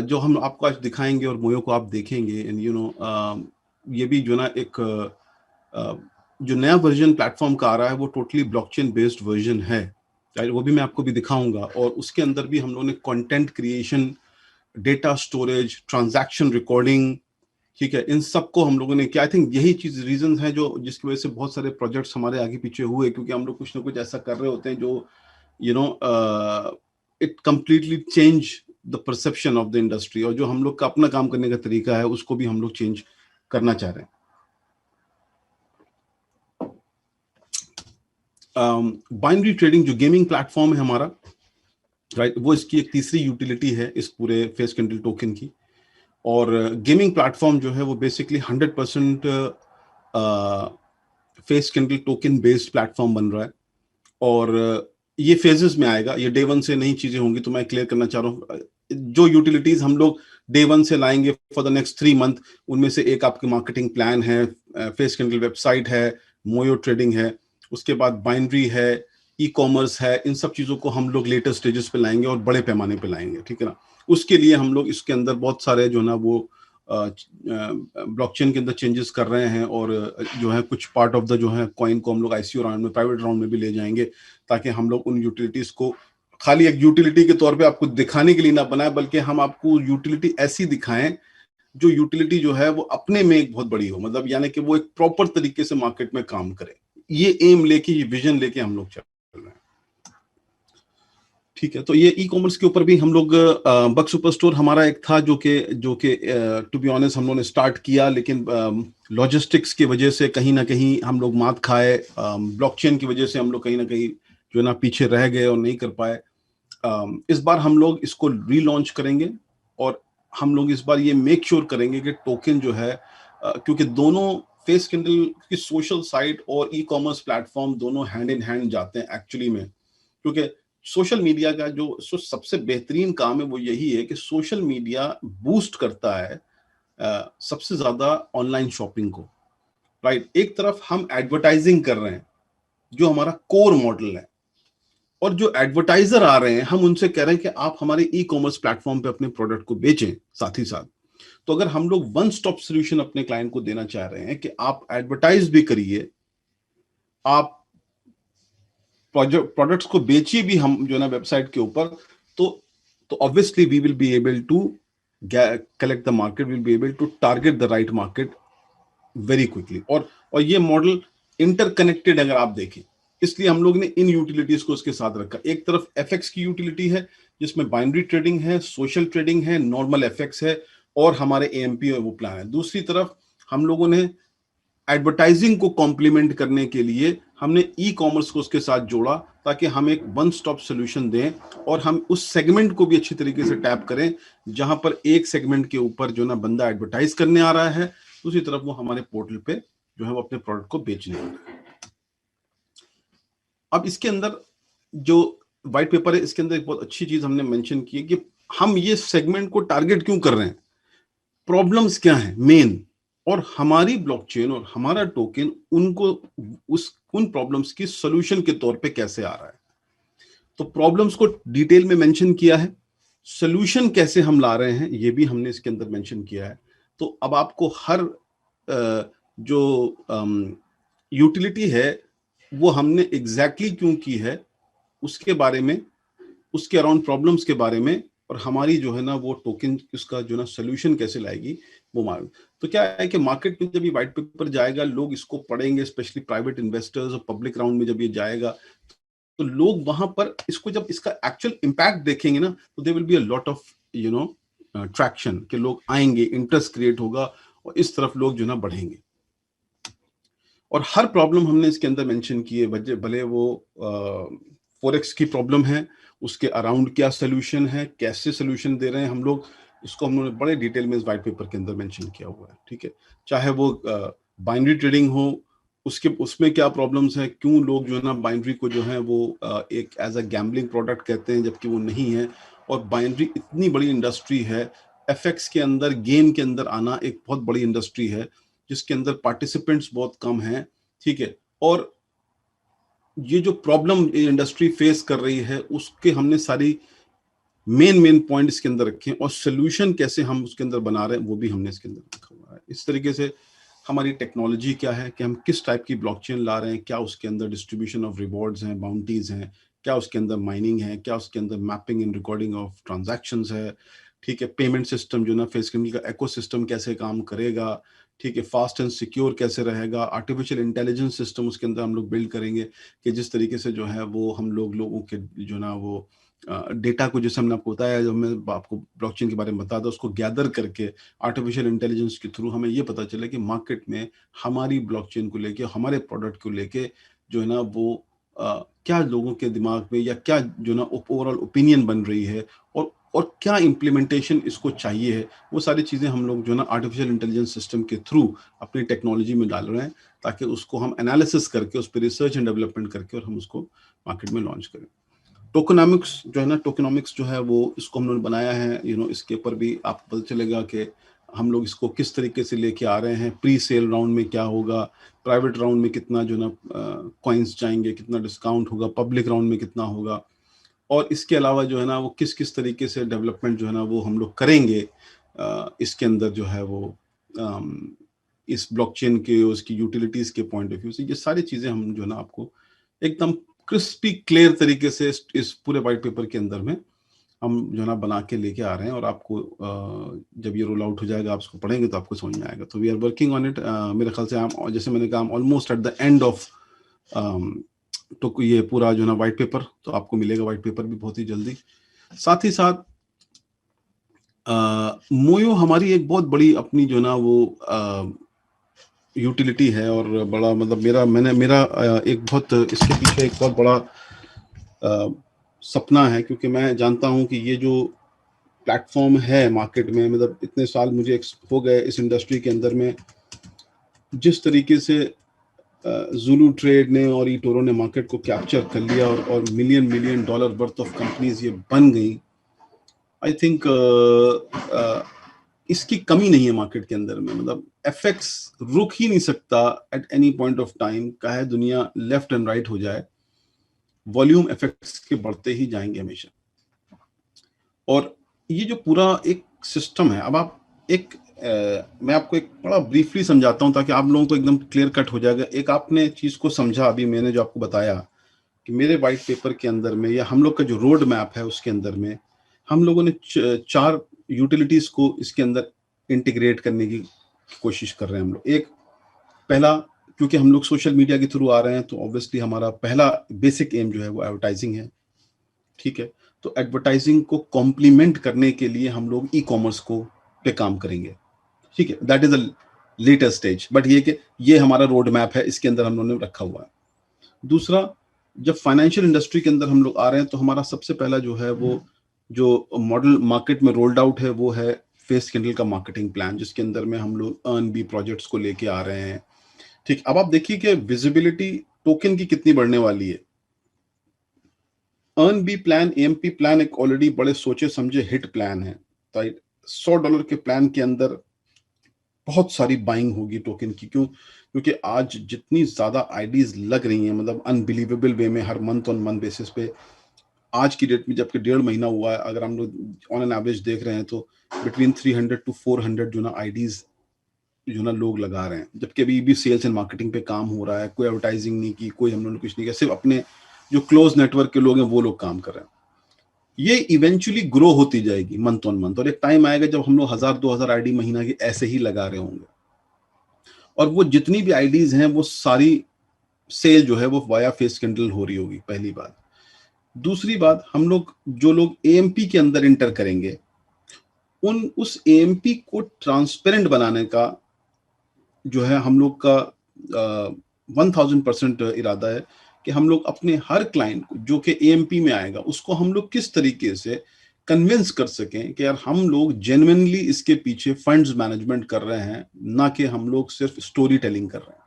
जो हम आपको आज दिखाएंगे और मोयो को आप देखेंगे, एंड ये भी जो ना एक जो नया वर्जन प्लेटफॉर्म का आ रहा है वो टोटली ब्लॉकचेन बेस्ड वर्जन है, वो भी मैं आपको भी दिखाऊंगा। और उसके अंदर भी हम लोगों ने content creation, data storage, transaction recording, ठीक है, इन सबको हम लोगों ने क्या, आई थिंक यही चीज रीजन है जो जिसकी वजह से बहुत सारे प्रोजेक्ट्स हमारे आगे पीछे हुए, क्योंकि हम लोग कुछ ना कुछ ऐसा कर रहे होते हैं जो it completely change the perception of the industry, और जो हम लोग का अपना काम करने का तरीका है उसको भी हम लोग चेंज करना चाह रहे हैं। बाइनरी ट्रेडिंग जो गेमिंग प्लेटफॉर्म है हमारा, राइट, वो इसकी एक तीसरी यूटिलिटी है इस पूरे फेस कैंडल टोकन की। और गेमिंग प्लेटफॉर्म जो है वो basically 100% face candle token based platform बन रहा है, और ये फेजेस में आएगा, ये डे वन से नई चीजें होंगी। तो मैं क्लियर करना चाह रहा हूँ, जो यूटिलिटीज हम लोग डे वन से लाएंगे फॉर द नेक्स्ट 3 मंथ, उनमें से एक आपके मार्केटिंग प्लान है, फेस कैंडल वेबसाइट है, मोयो ट्रेडिंग है, उसके बाद बाइनरी है, ई कॉमर्स है। इन सब चीजों को हम लोग लेटेस्ट स्टेजेस पे लाएंगे और बड़े पैमाने पे लाएंगे, ठीक है ना। उसके लिए हम लोग इसके अंदर बहुत सारे जो ना वो ब्लॉकचेन के अंदर चेंजेस कर रहे हैं, और जो है कुछ पार्ट ऑफ द जो है कॉइन को हम लोग आईसीओ राउंड में, प्राइवेट राउंड में भी ले जाएंगे, ताकि हम लोग उन यूटिलिटीज को खाली एक यूटिलिटी के तौर पे आपको दिखाने के लिए ना बनाए, बल्कि हम आपको यूटिलिटी ऐसी दिखाएं जो यूटिलिटी जो है वो अपने में एक बहुत बड़ी हो, मतलब यानी कि वो एक प्रॉपर तरीके से मार्केट में काम करे। ये एम लेके, ये विजन लेके हम लोग चल रहे हैं, ठीक है। तो ये ई कॉमर्स के ऊपर भी हम लोग बग सुपर स्टोर हमारा एक था जो कि टू बी ऑनेस्ट हम लोगों ने स्टार्ट किया, लेकिन लॉजिस्टिक्स की वजह से कहीं ना कहीं हम लोग मात खाए, ब्लॉकचेन की वजह से हम लोग कहीं ना कहीं जो है ना पीछे रह गए और नहीं कर पाए। इस बार हम लोग इसको रीलॉन्च करेंगे, और हम लोग इस बार ये मेक श्योर करेंगे कि टोकन जो है, क्योंकि दोनों फेस कैंडल की सोशल साइट और ई कॉमर्स प्लेटफॉर्म दोनों हैंड इन हैंड जाते हैं एक्चुअली में, क्योंकि सोशल मीडिया का जो सबसे बेहतरीन काम है वो यही है कि सोशल मीडिया बूस्ट करता है सबसे ज्यादा ऑनलाइन शॉपिंग को, राइट। एक तरफ हम एडवर्टाइजिंग कर रहे हैं जो हमारा कोर मॉडल है, और जो एडवर्टाइजर आ रहे हैं हम उनसे कह रहे हैं कि आप हमारे ई कॉमर्स प्लेटफॉर्म पे अपने प्रोडक्ट को बेचें साथ ही साथ। तो अगर हम लोग वन स्टॉप सोल्यूशन अपने क्लाइंट को देना चाह रहे हैं कि आप एडवर्टाइज भी करिए, आप प्रोडक्ट्स को बेचिए भी हम जो है ना वेबसाइट के ऊपर, तो obviously we will be able to collect the market, will be able to target the right market very quickly. और ये मॉडल इंटरकनेक्टेड अगर आप देखें, इसलिए हम लोग ने इन यूटिलिटीज को उसके साथ रखा। एक तरफ एफएक्स की यूटिलिटी है जिसमें बाइनरी ट्रेडिंग है, सोशल ट्रेडिंग है, नॉर्मल एफएक्स है, और हमारे एएमपी और वो प्लान है। दूसरी तरफ हम लोगों ने एडवर्टाइजिंग को कॉम्प्लीमेंट करने के लिए हमने ई कॉमर्स को उसके साथ जोड़ा, ताकि हम एक वन स्टॉप सोल्यूशन दें और हम उस सेगमेंट को भी अच्छी तरीके से टैप करें, जहां पर एक सेगमेंट के ऊपर जो ना बंदा एडवर्टाइज करने आ रहा है, दूसरी तरफ वो हमारे पोर्टल पे जो है वो अपने प्रोडक्ट को बेचने आ रहा है। अब इसके अंदर जो व्हाइट पेपर है, इसके अंदर एक बहुत अच्छी चीज हमने मेंशन की है कि हम ये सेगमेंट को टारगेट क्यों कर रहे हैं, प्रॉब्लम्स क्या है मेन, और हमारी ब्लॉकचेन और हमारा टोकन उनको उन प्रॉब्लम्स की सॉल्यूशन के तौर पे कैसे आ रहा है। तो प्रॉब्लम्स को डिटेल में मेंशन किया है, सॉल्यूशन कैसे हम ला रहे हैं ये भी हमने इसके अंदर मेंशन किया है। तो अब आपको हर जो यूटिलिटी है वो हमने एग्जैक्टली क्यों की है उसके बारे में, उसके अराउंड प्रॉब्लम्स के बारे में, और हमारी जो है ना वो टोकन उसका जो ना सोल्यूशन कैसे लाएगी वो मालूम। तो क्या है कि मार्केट में जब ये व्हाइट पेपर जाएगा, लोग इसको पढ़ेंगे, स्पेशली प्राइवेट इन्वेस्टर्स, और पब्लिक राउंड में जब ये जाएगा तो लोग वहां पर इसको जब इसका एक्चुअल इम्पैक्ट देखेंगे ना, तो there will be a lot of traction, कि लोग आएंगे, इंटरेस्ट क्रिएट होगा और इस तरफ लोग जो ना बढ़ेंगे। और हर प्रॉब्लम हमने इसके अंदर मेंशन की है, भले वो फॉरेक्स की प्रॉब्लम है, उसके अराउंड क्या सोल्यूशन है, कैसे सोल्यूशन दे रहे हैं हम लोग, इसको हम लोगों ने बड़े डिटेल में इस व्हाइट पेपर के अंदर मेंशन किया हुआ है। ठीक है, चाहे वो बाइनरी ट्रेडिंग हो, उसमें क्या प्रॉब्लम्स है, क्यों लोग जो है ना बाइनरी को जो है वो एक एज अ गैम्बलिंग प्रोडक्ट कहते हैं, जबकि वो नहीं है। और बाइनरी इतनी बड़ी इंडस्ट्री है, एफएक्स के अंदर, गेम के अंदर आना एक बहुत बड़ी इंडस्ट्री है, जिसके अंदर पार्टिसिपेंट्स बहुत कम हैं। ठीक है, और ये जो प्रॉब्लम इंडस्ट्री फेस कर रही है उसके हमने सारी मेन पॉइंट इसके अंदर रखे हैं, और सोल्यूशन कैसे हम उसके अंदर बना रहे हैं वो भी हमने इसके अंदर रखा हुआ है। इस तरीके से हमारी टेक्नोलॉजी क्या है, कि हम किस टाइप की ब्लॉकचेन ला रहे हैं, क्या उसके अंदर डिस्ट्रीब्यूशन ऑफ रिवॉर्ड्स हैं, बाउंटीज हैं, क्या उसके अंदर माइनिंग है, क्या उसके अंदर mapping and recording of transactions है। ठीक है, पेमेंट सिस्टम जो ना फेस क्रिमिनल का इकोसिस्टम कैसे काम करेगा, ठीक है, फास्ट एंड सिक्योर कैसे रहेगा, आर्टिफिशियल इंटेलिजेंस सिस्टम उसके अंदर हम लोग बिल्ड करेंगे, कि जिस तरीके से जो है वो हम लोगों के जो ना वो डेटा को, जैसे हमने आपको बताया, जब मैं आपको ब्लॉकचेन के बारे में बता दूं, उसको गैदर करके आर्टिफिशियल इंटेलिजेंस के थ्रू हमें ये पता चले कि मार्केट में हमारी ब्लॉकचेन को लेके, हमारे प्रोडक्ट को लेके जो है ना वो क्या लोगों के दिमाग में, या क्या जो ना ओवरऑल ओपिनियन बन रही है, और क्या इम्प्लीमेंटेशन इसको चाहिए है, वो सारी चीज़ें हम लोग जो ना आर्टिफिशियल इंटेलिजेंस सिस्टम के थ्रू अपनी टेक्नोलॉजी में डाल रहे हैं, ताकि उसको हम एनालिसिस करके, उस पर रिसर्च एंड डेवलपमेंट करके, और हम उसको मार्केट में लॉन्च करें। टोकनॉमिक्स जो है ना, टोकनॉमिक्स जो है वो, इसको हम लोगों ने बनाया है, इसके ऊपर भी आपको पता चलेगा कि हम लोग इसको किस तरीके से लेके आ रहे हैं। प्री सेल राउंड में क्या होगा, प्राइवेट राउंड में कितना जो ना कॉइन्स जाएंगे, कितना डिस्काउंट होगा, पब्लिक राउंड में कितना होगा, और इसके अलावा जो है ना वो किस किस तरीके से डेवलपमेंट जो है ना वो हम लोग करेंगे इसके अंदर जो है वो इस ब्लॉकचेन के, उसकी यूटिलिटीज के पॉइंट ऑफ व्यू से, ये सारी चीजें हम जो है ना आपको एकदम क्रिस्पी क्लियर तरीके से इस पूरे व्हाइट पेपर के अंदर में हम जो है ना बना के लेके आ रहे हैं। और आपको जब ये रोल आउट हो जाएगा, आप उसको पढ़ेंगे तो आपको समझ में आएगा। तो we are working on it. मेरे ख्याल से हम, जैसे मैंने कहा, almost at the end of तो ये पूरा जो है ना व्हाइट पेपर, तो आपको मिलेगा व्हाइट पेपर भी बहुत ही जल्दी। साथ ही साथ मोयो हमारी एक बहुत बड़ी अपनी जो ना वो यूटिलिटी है, और बड़ा मतलब मेरा एक बहुत इसके पीछे एक बहुत बड़ा सपना है, क्योंकि मैं जानता हूं कि ये जो प्लेटफॉर्म है मार्केट में, मतलब इतने साल मुझे हो गए इस इंडस्ट्री के अंदर में, जिस तरीके से जुलू ट्रेड ने और ईटोरो ने मार्केट को कैप्चर कर लिया, और million dollar worth of companies ये बन गई। आई थिंक इसकी कमी नहीं है मार्केट के अंदर में। मतलब एफएक्स रुक ही नहीं सकता at any point of time, चाहे दुनिया लेफ्ट एंड राइट हो जाए, वॉल्यूम एफएक्स के बढ़ते ही जाएंगे हमेशा। और ये जो पूरा एक सिस्टम है, अब आप मैं आपको एक बड़ा ब्रीफली समझाता हूं, ताकि आप लोगों को एकदम क्लियर कट हो जाएगा। एक आपने चीज को समझा, अभी मैंने जो आपको बताया कि मेरे व्हाइट पेपर के अंदर में, या हम लोग का जो रोड मैप है उसके अंदर में, हम लोगों ने 4 यूटिलिटीज को इसके अंदर इंटीग्रेट करने की कोशिश कर रहे हैं हम लोग। एक, पहला, क्योंकि हम लोग सोशल मीडिया के थ्रू आ रहे हैं, तो ऑब्वियसली हमारा पहला बेसिक एम जो है वो एडवर्टाइजिंग है। ठीक है, तो एडवर्टाइजिंग को कॉम्प्लीमेंट करने के लिए हम लोग ई कॉमर्स को पे काम करेंगे। ठीक है, that is later stage, but ये कि ये हमारा रोड मैप है, इसके अंदर हम लोगों ने रखा हुआ है। दूसरा, जब फाइनेंशियल इंडस्ट्री के अंदर हम लोग आ रहे हैं तो हमारा सबसे पहला जो है वो जो मॉडल मार्केट में रोल्ड आउट है वो है फेस कैंडल का मार्केटिंग प्लान, जिसके अंदर में हम लोग अर्न बी प्रोजेक्ट्स को लेके आ रहे हैं। ठीक, अब आप देखिए कि विजिबिलिटी टोकन की कितनी बढ़ने वाली है। Earn B plan, AMP plan एक ऑलरेडी बड़े सोचे समझे हिट प्लान है, राइट। $100 के प्लान के अंदर बहुत सारी बाइंग होगी टोकन की। क्यों? क्योंकि आज जितनी ज्यादा आईडीज लग रही हैं, मतलब अनबिलीवेबल वे में, हर मंथ ऑन मंथ बेसिस पे, आज की डेट में जबकि 1.5 महीना हुआ है, अगर हम लोग ऑन एन एवरेज देख रहे हैं तो बिटवीन 300 to 400 जो ना आईडीज जो ना लोग लगा रहे हैं, जबकि अभी भी सेल्स एंड मार्केटिंग पे काम हो रहा है, कोई एडवर्टाइजिंग नहीं की, कोई हम लोगों ने कुछ नहीं किया, सिर्फ अपने जो क्लोज नेटवर्क के लोग हैं वो लोग काम कर रहे हैं। ये इवेंचुअली ग्रो होती जाएगी मंथ ऑन मंथ, और एक टाइम आएगा जब हम लोग 1000-2000 आईडी महीना की ऐसे ही लगा रहे होंगे, और वो जितनी भी आईडीज हैं वो सारी सेल जो है वो वाया फेस कैंडल हो रही होगी, पहली बात। दूसरी बात, हम लोग जो लोग एएमपी के अंदर इंटर करेंगे, उस एएमपी को ट्रांसपेरेंट बनाने का जो है हम लोग का 1000% इरादा है कि हम लोग अपने हर क्लाइंट को जो कि एएमपी में आएगा उसको हम लोग किस तरीके से कन्विंस कर सकें कि यार हम लोग जेन्युइनली इसके पीछे फंड्स मैनेजमेंट कर रहे हैं, ना कि हम लोग सिर्फ स्टोरी टेलिंग कर रहे हैं,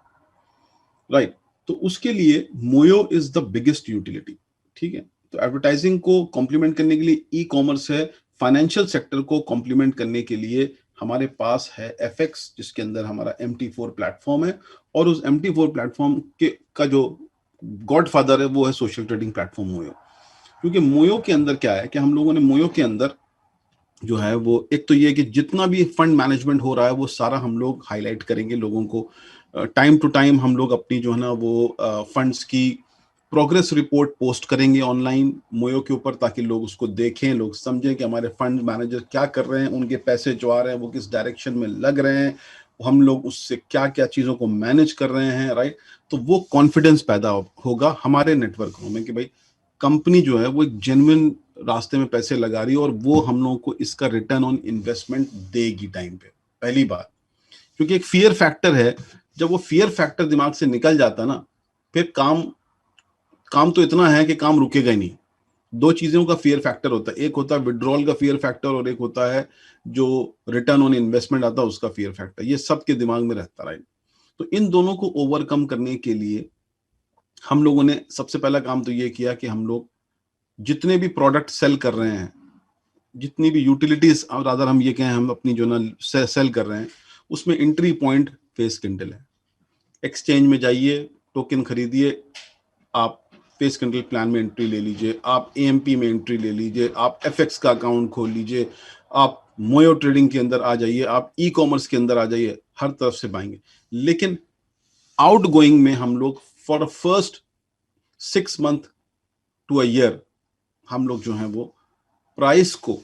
राइट। तो उसके लिए मोयो इज द बिगेस्ट यूटिलिटी, ठीक है। तो एडवर्टाइजिंग को कॉम्प्लीमेंट करने के लिए ई कॉमर्स है, फाइनेंशियल सेक्टर को कॉम्प्लीमेंट करने के लिए हमारे पास है एफएक्स, जिसके अंदर हमारा MT4 प्लेटफॉर्म है, और उस MT4 प्लेटफॉर्म के का जो गॉडफादर है वो है सोशल ट्रेडिंग प्लेटफॉर्म मोयो। क्योंकि मोयो के अंदर क्या है कि हम लोगों ने मोयो के अंदर जो है वो, एक तो ये कि जितना भी फंड मैनेजमेंट हो रहा है वो सारा हम लोग हाईलाइट करेंगे लोगों को। टाइम टू टाइम हम लोग अपनी जो है ना वो फंड्स की प्रोग्रेस रिपोर्ट पोस्ट करेंगे ऑनलाइन मोयो के ऊपर, ताकि लोग उसको देखें, लोग समझें कि हमारे फंड मैनेजर क्या कर रहे हैं, उनके पैसे जो आ रहे हैं वो किस डायरेक्शन में लग रहे हैं, हम लोग उससे क्या क्या चीज़ों को मैनेज कर रहे हैं, राइट। तो वो कॉन्फिडेंस पैदा होगा हमारे नेटवर्क में कि भाई कंपनी जो है वो एक जेन्युइन रास्ते में पैसे लगा रही है और वो हम लोगों को इसका रिटर्न ऑन इन्वेस्टमेंट देगी टाइम पे, पहली बात। क्योंकि एक फियर फैक्टर है, जब वो फियर फैक्टर दिमाग से निकल जाता ना, फिर काम तो इतना है कि काम रुकेगा ही नहीं। दो चीजों का फियर फैक्टर होता है, एक होता है विड्रॉल का फियर फैक्टर और एक होता है जो रिटर्न ऑन इन्वेस्टमेंट आता है उसका फियर फैक्टर। ये सबके दिमाग में रहता है, राइट। तो इन दोनों को ओवरकम करने के लिए हम लोगों ने सबसे पहला काम तो ये किया कि हम लोग जितने भी प्रोडक्ट सेल कर रहे हैं, जितनी भी यूटिलिटीज, और अदर हम ये कहें हम अपनी जो ना सेल कर रहे हैं, उसमें एंट्री पॉइंट फेस कैंडल है। एक्सचेंज में जाइए, टोकन खरीदिए, आप फेस कैंडल प्लान में एंट्री ले लीजिए, आप एएमपी में एंट्री ले लीजिए, आप एफएक्स का अकाउंट खोल लीजिए, आप मोयो ट्रेडिंग के अंदर आ जाइए, आप ई कॉमर्स के अंदर आ जाइए, हर तरफ से पाएंगे। लेकिन आउट गोइंग में हम लोग for the first 6 month to a year हम लोग जो है वो प्राइस को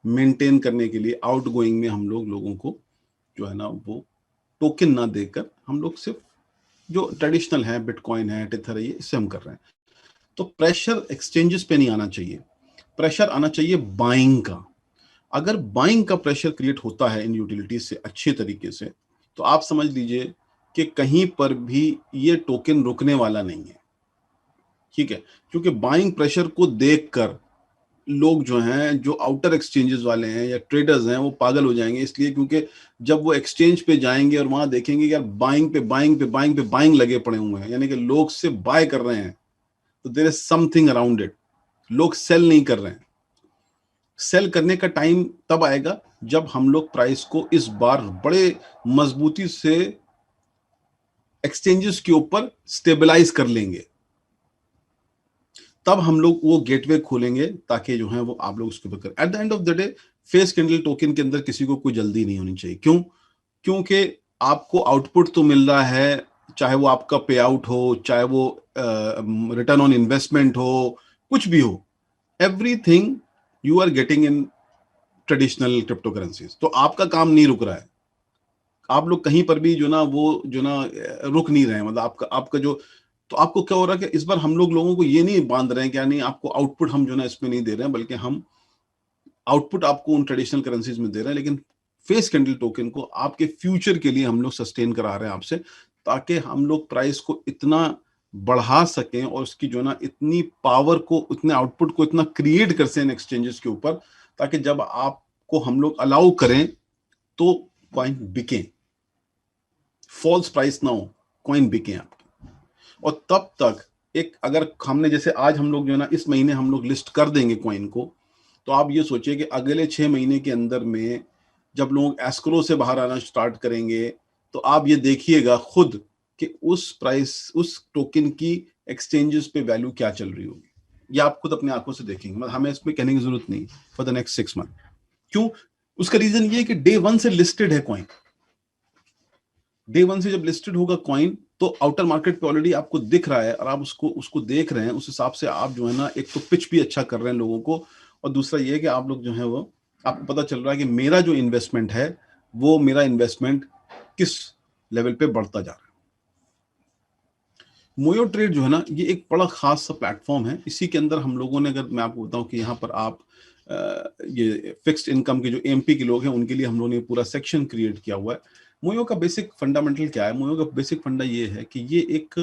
मेंटेन करने के लिए आउट गोइंग में हम लोग लोगों को जो है ना वो टोकन ना देकर हम लोग सिर्फ जो ट्रेडिशनल है, बिटकॉइन है, टेथर है, ये इससे हम कर रहे हैं। तो प्रेशर एक्सचेंजेस पे नहीं आना चाहिए, प्रेशर आना चाहिए बाइंग का। अगर बाइंग का प्रेशर क्रिएट होता है इन यूटिलिटीज से अच्छे तरीके से, तो आप समझ लीजिए कि कहीं पर भी ये टोकन रुकने वाला नहीं है, ठीक है। क्योंकि बाइंग प्रेशर को देखकर लोग जो हैं, जो आउटर एक्सचेंजेस वाले हैं या ट्रेडर्स हैं, वो पागल हो जाएंगे। इसलिए क्योंकि जब वो एक्सचेंज पे जाएंगे और वहां देखेंगे यार बाइंग पे बाइंग पे बाइंग पे बाइंग लगे पड़े हुए हैं, यानी कि लोग से बाय कर रहे हैं, तो there is something around it. लोग सेल नहीं कर रहे हैं। सेल करने का टाइम तब आएगा जब हम लोग प्राइस को इस बार बड़े मजबूती से एक्सचेंजेस के ऊपर स्टेबलाइज कर लेंगे, तब हम लोग वो गेटवे खोलेंगे ताकि जो है वो आप लोग उसके ऊपर। Eight the end of the day face candle token के अंदर किसी को कोई जल्दी नहीं होनी चाहिए। क्यों? क्योंकि आपको आउटपुट तो मिल रहा है, चाहे वो आपका पे आउट हो, चाहे वो रिटर्न ऑन इन्वेस्टमेंट हो, कुछ भी हो, everything you are getting in traditional cryptocurrencies. तो आपका काम नहीं रुक रहा है, आप लोग कहीं पर भी जो ना वो जो ना रुक नहीं रहे हैं। मतलब आपका जो, तो आपको क्या हो रहा है कि इस बार हम लोगों को ये नहीं बांध रहे हैं कि नहीं आपको आउटपुट हम जो ना इसमें नहीं दे रहे हैं, बल्कि हम आउटपुट आपको उन ट्रेडिशनल करेंसीज में दे रहे हैं, लेकिन फेस कैंडल टोकन को आपके फ्यूचर के लिए हम लोग सस्टेन करा रहे हैं आपसे, ताकि हम लोग प्राइस को इतना बढ़ा सकें और उसकी जो ना इतनी पावर को, उतने आउटपुट को इतना क्रिएट कर सकें एक्सचेंजेस के ऊपर, ताकि जब आपको हम लोग अलाउ करें तो कॉइन बिके, फॉल्स प्राइस ना हो, कॉइन बिके आपके। और तब तक एक, अगर हमने जैसे आज हम लोग जो है ना इस महीने हम लोग लिस्ट कर देंगे कॉइन को, तो आप ये सोचिए कि अगले 6 महीने के अंदर में जब लोग एस्क्रो से बाहर आना स्टार्ट करेंगे, तो आप ये देखिएगा खुद कि उस प्राइस, उस टोकन की एक्सचेंजेस पे वैल्यू क्या चल रही होगी, ये आप खुद अपनी आंखों से देखेंगे, मतलब हमें इसमें कहने की जरूरत नहीं फॉर द नेक्स्ट 6 मंथ। क्यों? उसका रीजन ये है कि डे 1 से लिस्टेड है कॉइन। डे 1 से जब लिस्टेड होगा कॉइन, तो आउटर मार्केट पे ऑलरेडी आपको दिख रहा है और आप उसको देख रहे हैं, उस हिसाब से आप जो है ना एक तो पिच भी अच्छा कर रहे हैं लोगों को, और दूसरा ये है कि आप लोग जो है वो, आपको पता चल रहा है कि मेरा जो इन्वेस्टमेंट है वो मेरा इन्वेस्टमेंट किस लेवल पे बढ़ता जा रहा है। मोयो ट्रेड जो है ना, ये एक बड़ा खास सा प्लेटफॉर्म है। इसी के अंदर हम लोगों ने, अगर मैं आपको बताऊं कि यहाँ पर आप ये फिक्स्ड इनकम के जो एमपी के लोग हैं उनके लिए हम लोगों ने पूरा सेक्शन क्रिएट किया हुआ है। मोयो का बेसिक फंडामेंटल क्या है? मोयो का बेसिक फंडा ये है कि ये एक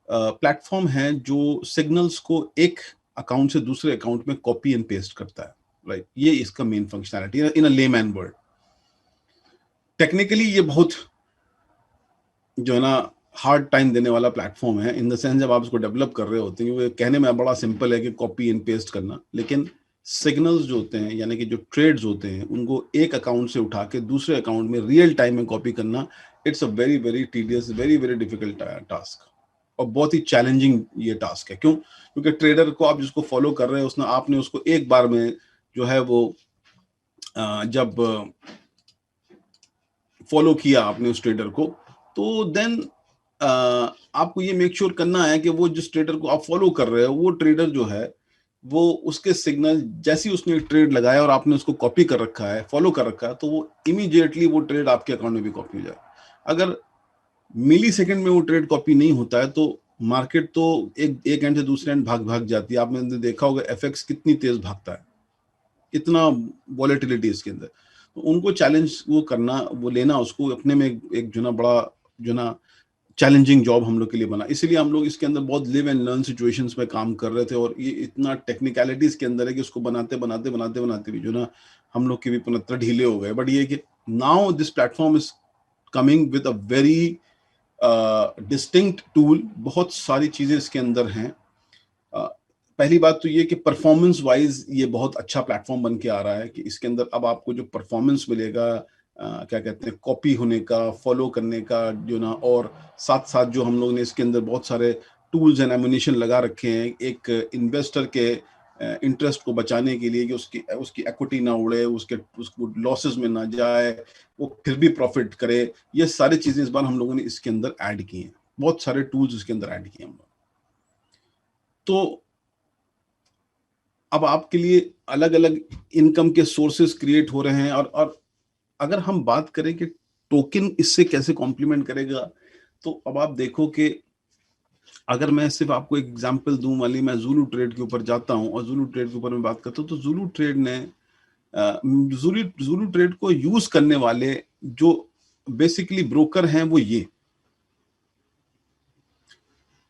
प्लेटफॉर्म है जो सिग्नल्स को एक अकाउंट से दूसरे अकाउंट में कॉपी एंड पेस्ट करता है, राइट? ये इसका main functionality in a layman word. Technically ये बहुत जो है ना हार्ड टाइम देने वाला प्लेटफॉर्म है, इन द सेंस जब आप इसको डेवलप कर रहे होते हैं, क्योंकि कहने में बड़ा सिंपल है कि कॉपी एंड पेस्ट करना, लेकिन सिग्नल्स जो होते हैं, यानी कि जो ट्रेड्स होते हैं, उनको एक अकाउंट से उठा के दूसरे अकाउंट में रियल टाइम में कॉपी करना, it's a very very tedious, very very difficult task, और बहुत ही चैलेंजिंग ये टास्क है। क्यों? क्योंकि ट्रेडर को आप जिसको फॉलो कर रहे हैं, उसने, आपने उसको एक बार में जो है वो जब फॉलो किया आपने उस ट्रेडर को, तो देन आपको ये मेक श्योर करना है कि वो जिस ट्रेडर को आप फॉलो कर रहे हो, वो ट्रेडर जो है वो उसके सिग्नल, जैसे ही उसने ट्रेड लगाया और आपने उसको कॉपी कर रखा है, फॉलो कर रखा है, तो वो इमीडिएटली वो ट्रेड आपके अकाउंट में भी कॉपी हो जाए। अगर मिली सेकेंड में वो ट्रेड कॉपी नहीं होता है तो मार्केट तो एक एंड से दूसरे एंड भाग जाती है। आपने देखा होगा एफएक्स कितनी तेज भागता है, इतना वॉलेटिलिटी इसके अंदर। तो उनको चैलेंज वो करना, वो लेना, उसको अपने में एक जो ना बड़ा जो ना चैलेंजिंग जॉब हम लोग के लिए बना। इसीलिए हम लोग इसके अंदर बहुत लिव एंड लर्न सिचुएशंस में काम कर रहे थे, और ये इतना टेक्निकलिटीज के अंदर है कि उसको बनाते भी जो ना हम लोग के भी पुनः ढीले हो गए। बट ये कि now this platform is coming with a very distinct tool. बहुत सारी चीजें इसके अंदर हैं। पहली बात तो ये कि परफॉर्मेंस वाइज ये बहुत अच्छा प्लेटफॉर्म बन के आ रहा है कि इसके अंदर अब आपको जो परफॉर्मेंस मिलेगा, क्या कहते हैं, कॉपी होने का, फॉलो करने का जो ना, और साथ साथ जो हम लोग ने इसके अंदर बहुत सारे टूल्स एंड एमुनेशन लगा रखे हैं एक इन्वेस्टर के इंटरेस्ट को बचाने के लिए, कि उसकी इक्विटी ना उड़े, उसको लॉसेस में ना जाए, वो फिर भी प्रॉफिट करे। ये सारी चीजें इस बार हम लोगों ने इसके अंदर ऐड की हैं, बहुत सारे टूल्स इसके अंदर ऐड किए हम लोग। तो अब आपके लिए अलग अलग इनकम के सोर्सेस क्रिएट हो रहे हैं, और अगर हम बात करें कि टोकन इससे कैसे कॉम्प्लीमेंट करेगा, तो अब आप देखो कि अगर मैं सिर्फ आपको एक एग्जांपल दूं, वाली मैं ज़ुलु ट्रेड के ऊपर जाता हूं और ज़ुलु ट्रेड के ऊपर मैं बात करता हूं, तो ज़ुलु ट्रेड ने ज़ुलु ट्रेड को यूज करने वाले जो बेसिकली ब्रोकर हैं, वो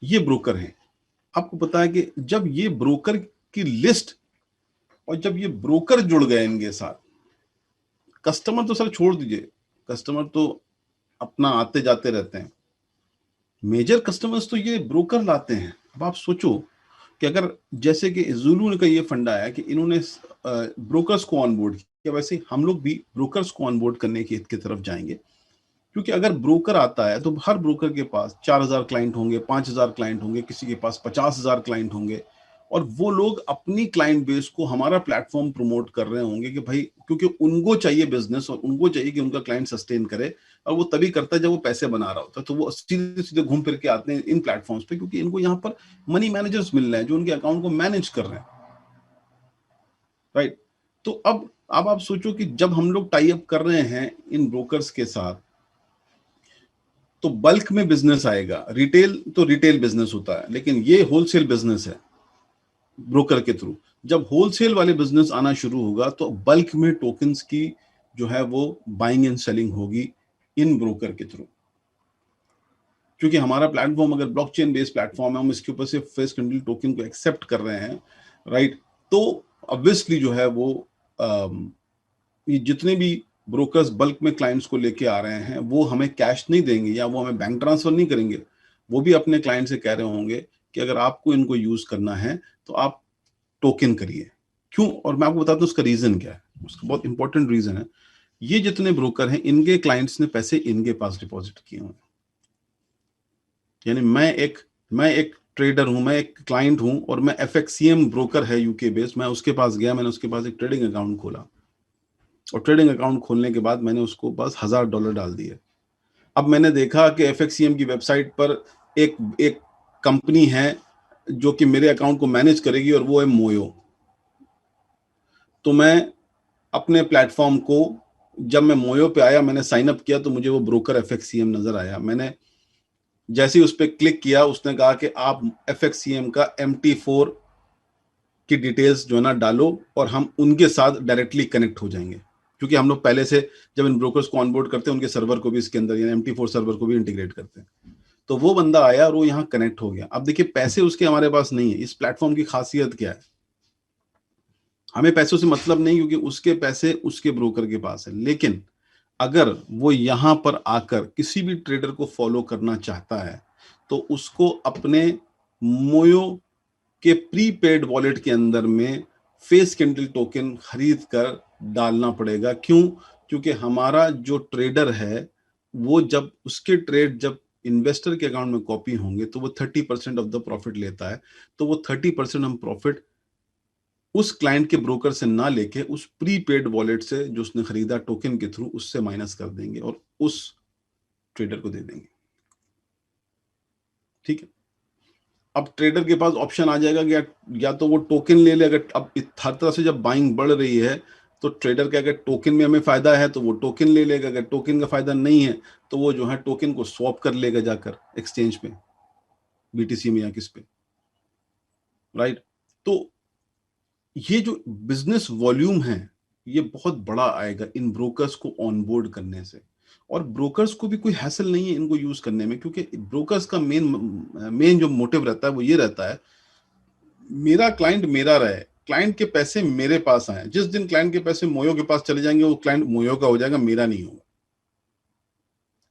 ये ब्रोकर हैं। आपको पता है कि जब ये ब्रोकर की लिस्ट, और जब ये ब्रोकर जुड़ गए इनके साथ, कस्टमर तो सर छोड़ दीजिए, कस्टमर तो अपना आते जाते रहते हैं, मेजर कस्टमर्स तो ये ब्रोकर लाते हैं। अब आप सोचो कि अगर जैसे कि ज़ुलु का ये फंडा है कि इन्होंने ब्रोकर्स को ऑनबोर्ड किया, वैसे हम लोग भी ब्रोकर्स को ऑनबोर्ड करने की तरफ जाएंगे। क्योंकि अगर ब्रोकर आता है तो हर ब्रोकर के पास 4000 क्लाइंट होंगे, 5000 क्लाइंट होंगे, किसी के पास 50000 क्लाइंट होंगे, और वो लोग अपनी क्लाइंट बेस को हमारा प्लेटफॉर्म प्रमोट कर रहे होंगे कि भाई, क्योंकि उनको चाहिए बिजनेस और उनको चाहिए कि उनका क्लाइंट सस्टेन करे, और वो तभी करता है जब वो पैसे बना रहा होता है। तो वो सीधे सीधे घूम फिर के आते हैं इन प्लेटफॉर्म्स पे, क्योंकि इनको यहाँ पर मनी मैनेजर्स मिल रहे हैं जो उनके अकाउंट को मैनेज कर रहे हैं, राइट? तो अब आप सोचो कि जब हम लोग टाई अप कर रहे हैं इन ब्रोकर्स के साथ, तो बल्क में बिजनेस आएगा। रिटेल तो रिटेल बिजनेस होता है, लेकिन ये होलसेल बिजनेस है ब्रोकर के थ्रू। जब होलसेल वाले बिजनेस आना शुरू होगा तो बल्क में टोकन्स की जो है वो बाइंग एंड सेलिंग होगी इन ब्रोकर के थ्रू। क्योंकि हमारा प्लेटफॉर्म अगर ब्लॉकचेन बेस्ड प्लेटफॉर्म है, हम इसके ऊपर से फेस कंट्रोल टोकन को एक्सेप्ट कर रहे हैं, राइट, तो ऑब्वियसली जो है वो ये जितने भी ब्रोकर्स बल्क में क्लाइंट्स को लेके आ रहे हैं वो हमें कैश नहीं देंगे या वो हमें बैंक ट्रांसफर नहीं करेंगे, वो भी अपने क्लाइंट से कह रहे होंगे कि अगर आपको इनको यूज करना है तो आप टोकन करिए। क्यों? और मैं आपको बताता हूँ उसका रीजन क्या है। उसका बहुत इंपॉर्टेंट रीजन है, ये जितने ब्रोकर हैं इनके क्लाइंट्स ने पैसे इनके पास डिपॉजिट किए हुए हैं। यानी मैं एक ट्रेडर हूं, मैं एक क्लाइंट हूं और मैं FXCM ब्रोकर है यूके बेस्ड, मैं उसके पास गया, मैंने उसके पास एक ट्रेडिंग अकाउंट खोला और ट्रेडिंग अकाउंट खोलने के बाद मैंने उसको बस $1000 डाल दिए। अब मैंने देखा कि FXCM की वेबसाइट पर एक एक कंपनी है जो कि मेरे अकाउंट को मैनेज करेगी और वो है मोयो। तो मैं अपने प्लेटफॉर्म को, जब मैं मोयो पे आया, मैंने साइन अप किया तो मुझे वो ब्रोकर FXCM नजर आया। मैंने जैसे ही उस पर क्लिक किया, उसने कहा कि आप FXCM का MT4 की डिटेल्स जो है ना डालो और हम उनके साथ डायरेक्टली कनेक्ट हो जाएंगे, क्योंकि हम लोग पहले से जब इन ब्रोकर्स को ऑनबोर्ड करते हैं उनके सर्वर को भी इसके अंदर यानी MT4 सर्वर को भी इंटीग्रेट करते हैं। तो वो बंदा आया और वो यहाँ कनेक्ट हो गया। अब देखिए पैसे उसके हमारे पास नहीं है। इस प्लेटफॉर्म की खासियत क्या है, हमें पैसों से मतलब नहीं क्योंकि उसके पैसे उसके ब्रोकर के पास है। लेकिन अगर वो यहां पर आकर किसी भी ट्रेडर को फॉलो करना चाहता है तो उसको अपने मोयो के प्रीपेड वॉलेट के अंदर में फेस कैंडल टोकन खरीद कर डालना पड़ेगा। क्यों? क्योंकि हमारा जो ट्रेडर है वो जब उसके ट्रेड जब इन्वेस्टर के अकाउंट में कॉपी होंगे तो वो 30% ऑफ द प्रॉफिट लेता है। तो वो 30% हम प्रॉफिट उस क्लाइंट के ब्रोकर से ना लेके उस प्रीपेड वॉलेट से जो उसने खरीदा टोकन के थ्रू उससे माइनस कर देंगे और उस ट्रेडर को दे देंगे। ठीक है। अब ट्रेडर के पास ऑप्शन आ जाएगा कि या तो वो टोकन ले ले, अगर अब हर तरह से जब बाइंग बढ़ रही है तो ट्रेडर के अगर टोकन में हमें फायदा है तो वो टोकन ले लेगा, अगर टोकन का फायदा नहीं है तो वो जो है टोकन को स्वैप कर लेगा जाकर एक्सचेंज पे, BTC में या किस पे, राइट। तो ये जो बिजनेस वॉल्यूम है ये बहुत बड़ा आएगा इन ब्रोकर्स को ऑनबोर्ड करने से। और ब्रोकर्स को भी कोई हैसल नहीं है इनको यूज करने में, क्योंकि ब्रोकर्स का मेन जो मोटिव रहता है वो ये रहता है मेरा क्लाइंट मेरा रहे, क्लाइंट के पैसे मेरे पास आए। जिस दिन क्लाइंट के पैसे मोयो के पास चले जाएंगे वो क्लाइंट मोयो का हो जाएगा, मेरा नहीं होगा।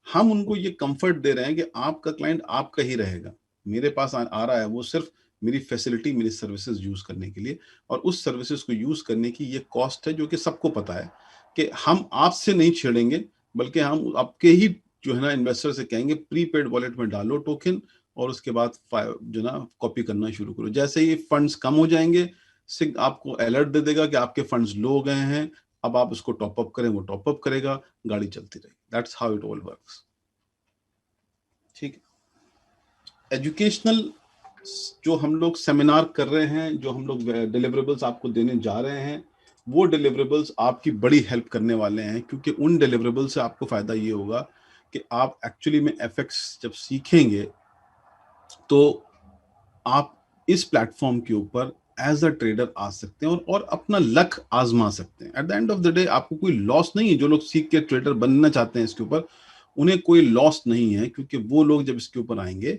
हम उनको ये कंफर्ट दे रहे हैं कि आपका क्लाइंट आपका ही रहेगा, मेरे पास आ रहा है वो सिर्फ मेरी फैसिलिटी मेरी सर्विसेज यूज करने के लिए, और उस सर्विसेज को यूज करने की ये कॉस्ट है जो कि सबको पता है कि हम आपसे नहीं छेड़ेंगे, बल्कि हम आपके ही जो है ना इन्वेस्टर से कहेंगे प्रीपेड वॉलेट में डालो टोकन और उसके बाद जो ना कॉपी करना शुरू करो। जैसे ही फंड्स कम हो जाएंगे सिग आपको अलर्ट दे देगा कि आपके फंड्स लो हो गए हैं, अब आप उसको टॉप अप करें, वो टॉप अप करेगा, गाड़ी चलती रहेगी। That's how it all works. ठीक है। एजुकेशनल जो हम लोग सेमिनार कर रहे हैं, जो हम लोग डिलीवरेबल्स आपको देने जा रहे हैं, वो डिलीवरेबल्स आपकी बड़ी हेल्प करने वाले हैं, क्योंकि उन डिलीवरेबल्स से आपको फायदा ये होगा कि आप एक्चुअली में FX जब सीखेंगे तो आप इस प्लेटफॉर्म के ऊपर एज अ ट्रेडर आ सकते हैं और अपना लक आजमा सकते हैं। Eight the end of the day आपको कोई लॉस नहीं है। जो लोग सीख के ट्रेडर बनना चाहते हैं इसके ऊपर, उन्हें कोई लॉस नहीं है, क्योंकि वो लोग जब इसके ऊपर आएंगे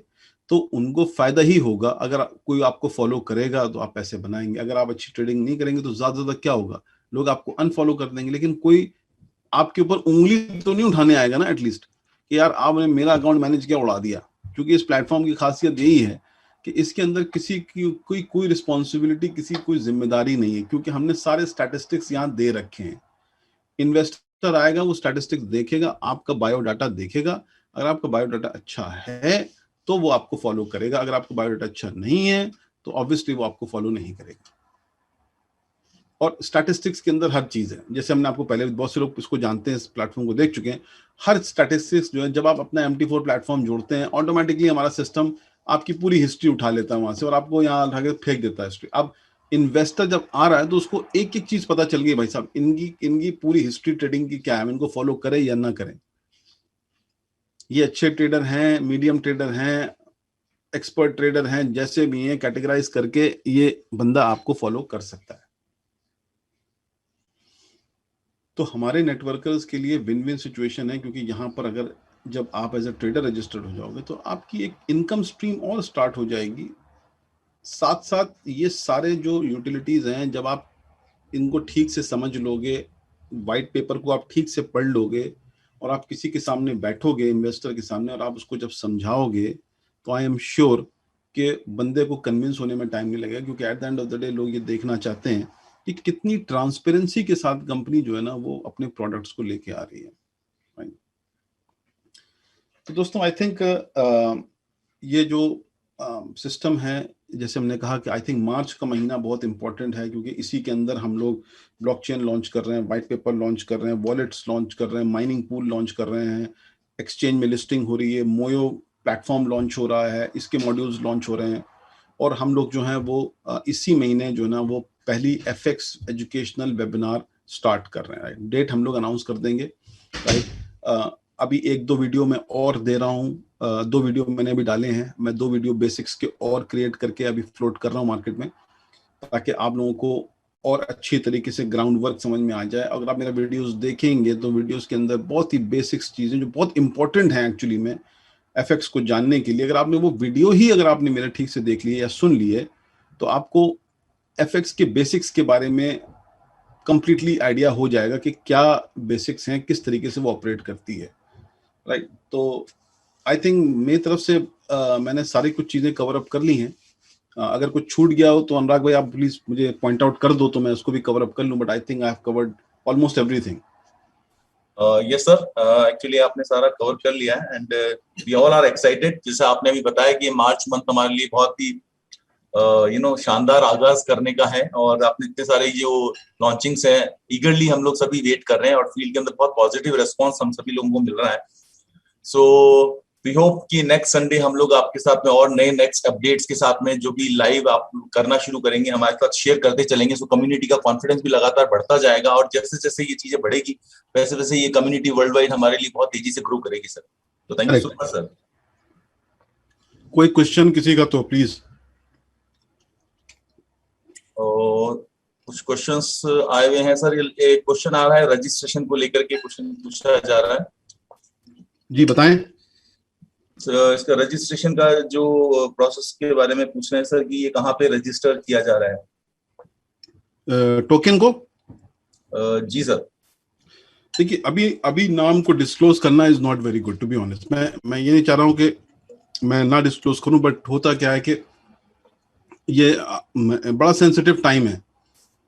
तो उनको फायदा ही होगा। अगर कोई आपको फॉलो करेगा तो आप पैसे बनाएंगे, अगर आप अच्छी ट्रेडिंग नहीं करेंगे तो ज्यादा ज्यादा क्या होगा, लोग आपको अनफॉलो कर देंगे। लेकिन कोई आपके ऊपर उंगली तो नहीं उठाने आएगा ना एटलीस्ट कि यार आपने मेरा अकाउंट मैनेज किया उड़ा दिया। क्योंकि इस प्लेटफॉर्म की खासियत यही है कि इसके अंदर किसी की कोई रिस्पॉन्सिबिलिटी, किसी कोई जिम्मेदारी नहीं है, क्योंकि हमने सारे स्टैटिस्टिक्स यहाँ दे रखे हैं। इन्वेस्टर आएगा, वो स्टैटिस्टिक्स देखेगा, आपका बायोडाटा देखेगा। अगर आपका बायोडाटा अच्छा है तो वो आपको फॉलो करेगा, अगर आपका बायोडाटा अच्छा नहीं है तो ऑब्वियसली वो आपको फॉलो नहीं करेगा। और स्टैटिस्टिक्स के अंदर हर चीज है, जैसे हमने आपको पहले बहुत से लोग इसको जानते हैं, इस प्लेटफॉर्म को देख चुके हैं। हर स्टैटिस्टिक्स जो है, जब आप अपना MT4 प्लेटफॉर्म जोड़ते हैं ऑटोमेटिकली हमारा सिस्टम आपकी पूरी हिस्ट्री उठा लेता है वहां से और आपको यहाँ उठा के फेंक देता है हिस्ट्री। अब इन्वेस्टर जब आ रहा है तो उसको एक एक चीज पता चल गई, भाई साहब इनकी पूरी हिस्ट्री ट्रेडिंग की क्या है, इनको फॉलो करें या ना करें, ये अच्छे ट्रेडर हैं, मीडियम ट्रेडर हैं, एक्सपर्ट ट्रेडर हैं, जैसे भी हैं कैटेगराइज करके ये बंदा आपको फॉलो कर सकता है। तो हमारे नेटवर्कर्स के लिए विन विन सिचुएशन है, क्योंकि यहाँ पर अगर जब आप एज अ ट्रेडर रजिस्टर्ड हो जाओगे तो आपकी एक इनकम स्ट्रीम और स्टार्ट हो जाएगी। साथ साथ ये सारे जो यूटिलिटीज हैं, जब आप इनको ठीक से समझ लोगे, वाइट पेपर को आप ठीक से पढ़ लोगे और आप किसी के सामने बैठोगे, इन्वेस्टर के सामने, और आप उसको जब समझाओगे, तो आई एम श्योर कि बंदे को कन्विंस होने में टाइम नहीं लगेगा, क्योंकि eight the end of the day लोग ये देखना चाहते हैं कि कितनी ट्रांसपेरेंसी के साथ कंपनी जो है ना वो अपने प्रोडक्ट्स को लेके आ रही है। तो दोस्तों आई थिंक ये जो सिस्टम है, जैसे हमने कहा कि आई थिंक मार्च का महीना बहुत इंपॉर्टेंट है, क्योंकि इसी के अंदर हम लोग ब्लॉकचेन लॉन्च कर रहे हैं, वाइट पेपर लॉन्च कर रहे हैं, वॉलेट्स लॉन्च कर रहे हैं, माइनिंग पूल लॉन्च कर रहे हैं, एक्सचेंज में लिस्टिंग हो रही है, मोयो प्लेटफॉर्म लॉन्च हो रहा है, इसके मॉड्यूल्स लॉन्च हो रहे हैं, और हम लोग जो हैं वो इसी महीने जो है ना वो पहली FX एजुकेशनल वेबिनार स्टार्ट कर रहे हैं। राइट, डेट हम लोग अनाउंस कर देंगे। राइट, अभी 1-2 वीडियो मैं और दे रहा हूँ, 2 वीडियो मैंने अभी डाले हैं, मैं 2 वीडियो बेसिक्स के और क्रिएट करके अभी फ्लोट कर रहा हूँ मार्केट में, ताकि आप लोगों को और अच्छी तरीके से ग्राउंड वर्क समझ में आ जाए। अगर आप मेरा वीडियोस देखेंगे तो वीडियोस के अंदर बहुत ही बेसिक्स चीजें जो बहुत इंपॉर्टेंट हैं एक्चुअली में FX को जानने के लिए, अगर आपने वो वीडियो ही अगर आपने मेरा ठीक से देख लिए या सुन लिए, तो आपको FX के बेसिक्स के बारे में कंप्लीटली आइडिया हो जाएगा कि क्या बेसिक्स हैं, किस तरीके से वो ऑपरेट करती है। राइट, तो आई थिंक मेरी तरफ से मैंने सारी कुछ चीजें कवर अप कर ली हैं। अगर कुछ छूट गया हो तो अनुराग भाई आप प्लीज मुझे पॉइंट आउट कर दो, तो मैं उसको भी कवर अप कर लूं, but I think I have covered almost everything. Yes sir, actually आपने सारा कवर कर लिया है and we all are excited. जैसे आपने अभी बताया कि मार्च मंथ हमारे लिए बहुत ही शानदार आगाज करने का है, और आपने इतने सारे जो लॉन्चिंग्स हैं ईगरली हम लोग सभी वेट कर रहे हैं, और फील्ड के अंदर बहुत पॉजिटिव रिस्पांस हम सभी लोगों को मिल रहा है। सो वी होप कि नेक्स्ट संडे हम लोग आपके साथ में और नए नेक्स्ट अपडेट्स के साथ में जो भी लाइव आप करना शुरू करेंगे हमारे साथ शेयर करते चलेंगे। सो कम्युनिटी का कॉन्फिडेंस भी लगातार बढ़ता जाएगा, और जैसे जैसे ये चीजें बढ़ेगी वैसे वैसे ये कम्युनिटी वर्ल्ड वाइड हमारे लिए बहुत तेजी से ग्रो करेगी सर। तो thank you so much sir. कोई क्वेश्चन किसी का तो प्लीज। और कुछ क्वेश्चंस आए हुए हैं सर। एक क्वेश्चन आ रहा है रजिस्ट्रेशन को लेकर के, क्वेश्चन पूछा जा रहा है। जी बताएं। इसका रजिस्ट्रेशन का जो प्रोसेस के बारे में पूछ रहे हैं सर कि ये कहाँ पे रजिस्टर किया जा रहा है टोकन को? जी सर। देखिए अभी नाम को डिस्क्लोज करना is not very good to be honest. मैं ये नहीं चाह रहा हूँ कि मैं ना डिस्क्लोज करूं, बट होता क्या है कि ये बड़ा सेंसिटिव टाइम है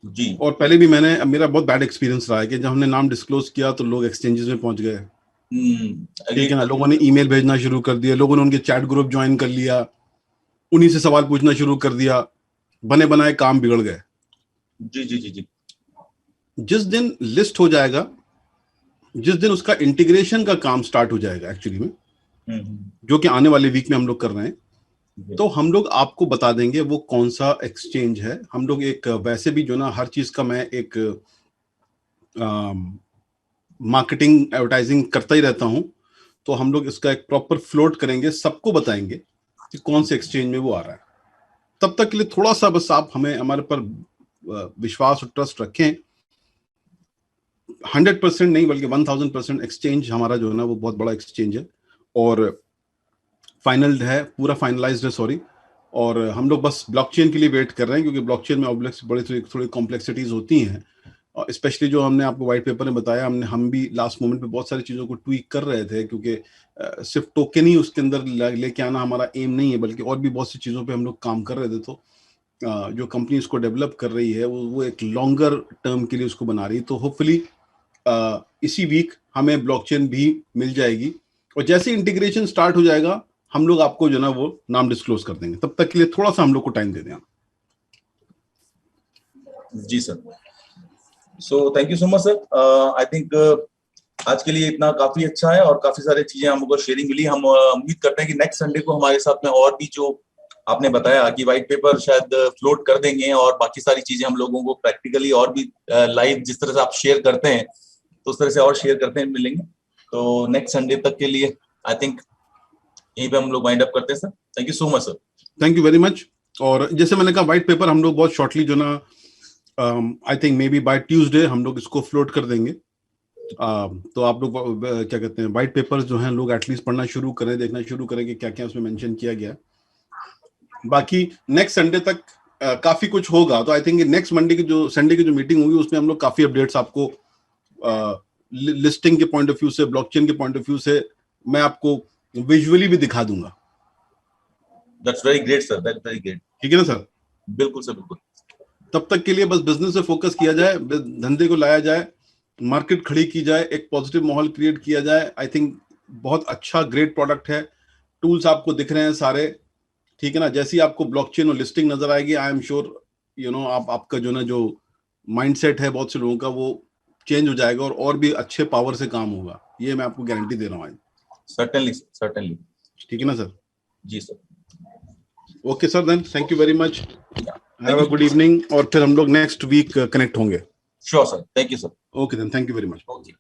जी, और पहले भी मेरा बहुत बैड एक्सपीरियंस रहा है कि जब हमने नाम डिस्क्लोज किया तो लोग एक्सचेंजेस में पहुंच गए, ठीक है ना, लोगों ने ईमेल भेजना शुरू कर दिया, लोगों ने उनके चैट ग्रुप ज्वाइन कर लिया, उन्हीं से सवाल पूछना शुरू कर दिया, बने बनाए काम बिगड़ गए। जी जी जी जी। जिस दिन लिस्ट हो जाएगा, जिस दिन उसका इंटीग्रेशन का काम स्टार्ट हो जाएगा एक्चुअली में, जो कि आने वाले वीक में हम लोग कर रहे हैं, तो हम लोग आपको बता देंगे वो कौन सा एक्सचेंज है। हम लोग एक वैसे भी जो ना हर चीज का मैं एक मार्केटिंग एडवर्टाइजिंग करता ही रहता हूं, तो हम लोग इसका एक प्रॉपर फ्लोट करेंगे, सबको बताएंगे कि कौन से एक्सचेंज में वो आ रहा है। तब तक के लिए थोड़ा सा बस आप हमारे पर विश्वास और ट्रस्ट रखें। 100% नहीं बल्कि 1000% एक्सचेंज हमारा जो है ना वो बहुत बड़ा एक्सचेंज है और फाइनल है, पूरा फाइनलाइज्ड है, सॉरी। और हम लोग बस ब्लॉकचेन के लिए वेट कर रहे हैं, क्योंकि ब्लॉकचेन में ऑब्वियसली बड़ी थोड़ी कॉम्प्लेक्सिटीज होती हैं, और स्पेशली जो हमने आपको व्हाइट पेपर में बताया, हम भी लास्ट मोमेंट पे बहुत सारी चीज़ों को ट्वीक कर रहे थे, क्योंकि सिर्फ टोकन ही उसके अंदर लेके आना हमारा एम नहीं है, बल्कि और भी बहुत सी चीज़ों पे हम लोग काम कर रहे थे। तो जो कंपनी उसको डेवलप कर रही है वो एक लॉन्गर टर्म के लिए उसको बना रही है। तो होपफुली इसी वीक हमें ब्लॉकचेन भी मिल जाएगी, और जैसे इंटीग्रेशन स्टार्ट हो जाएगा हम लोग आपको जो ना वो नाम डिस्क्लोज कर देंगे। तब तक के लिए थोड़ा सा हम लोग को टाइम दे दें। जी sir. So thank you so much sir. I think आज के लिए इतना काफी अच्छा है, और काफी सारी चीजें हमको शेयरिंग मिली। हम उम्मीद करते हैं कि नेक्स्ट संडे को हमारे साथ में और भी जो आपने बताया कि व्हाइट पेपर शायद फ्लोट कर देंगे, और बाकी सारी चीजें हम लोगों को प्रैक्टिकली और भी लाइव जिस तरह से आप शेयर करते हैं तो उस तरह से और शेयर करते हैं मिलेंगे। तो नेक्स्ट संडे तक के लिए आई थिंक यहीं पे हम लोग वाइंड अप करते हैं sir. Thank you so much sir. Thank you very much. और जैसे मैंने कहा, व्हाइट पेपर हम लोग बहुत शॉर्टली जो ना I think maybe by Tuesday हम लोग इसको फ्लोट कर देंगे। तो आप लोग क्या कहते हैं, व्हाइट पेपर्स जो हैं लोग एटलीस्ट पढ़ना शुरू करें, देखना शुरू करें कि क्या क्या उसमें मेंशन किया गया। बाकी नेक्स्ट संडे तक काफी कुछ होगा, तो आई थिंक नेक्स्ट संडे की जो मीटिंग होगी उसमें हम लोग काफी अपडेट्स आपको लिस्टिंग के पॉइंट ऑफ व्यू से, ब्लॉकचेन के पॉइंट ऑफ व्यू से मैं आपको विजुअली भी दिखा दूंगा। That's very great sir, that's very great. ठीक है ना सर? बिल्कुल सर, बिल्कुल। तब तक के लिए बस बिजनेस पे फोकस किया जाए, धंधे को लाया जाए, मार्केट खड़ी की जाए, एक पॉजिटिव माहौल क्रिएट किया जाए। आई थिंक बहुत अच्छा ग्रेट प्रोडक्ट है, टूल्स आपको दिख रहे हैं सारे, ठीक है ना? जैसे ही आपको ब्लॉकचेन और लिस्टिंग नजर आएगी, आई एम श्योर आपका जो ना जो माइंडसेट है बहुत से लोगों का वो चेंज हो जाएगा और भी अच्छे पावर से काम होगा। ये मैं आपको गारंटी दे रहा हूँ। Certainly, certainly. ठीक है ना सर? जी sir. Okay sir, then thank you very much, have a good evening, और फिर हम लोग नेक्स्ट वीक कनेक्ट होंगे। Sure sir, thank you sir. Okay then, thank you very much. Okay.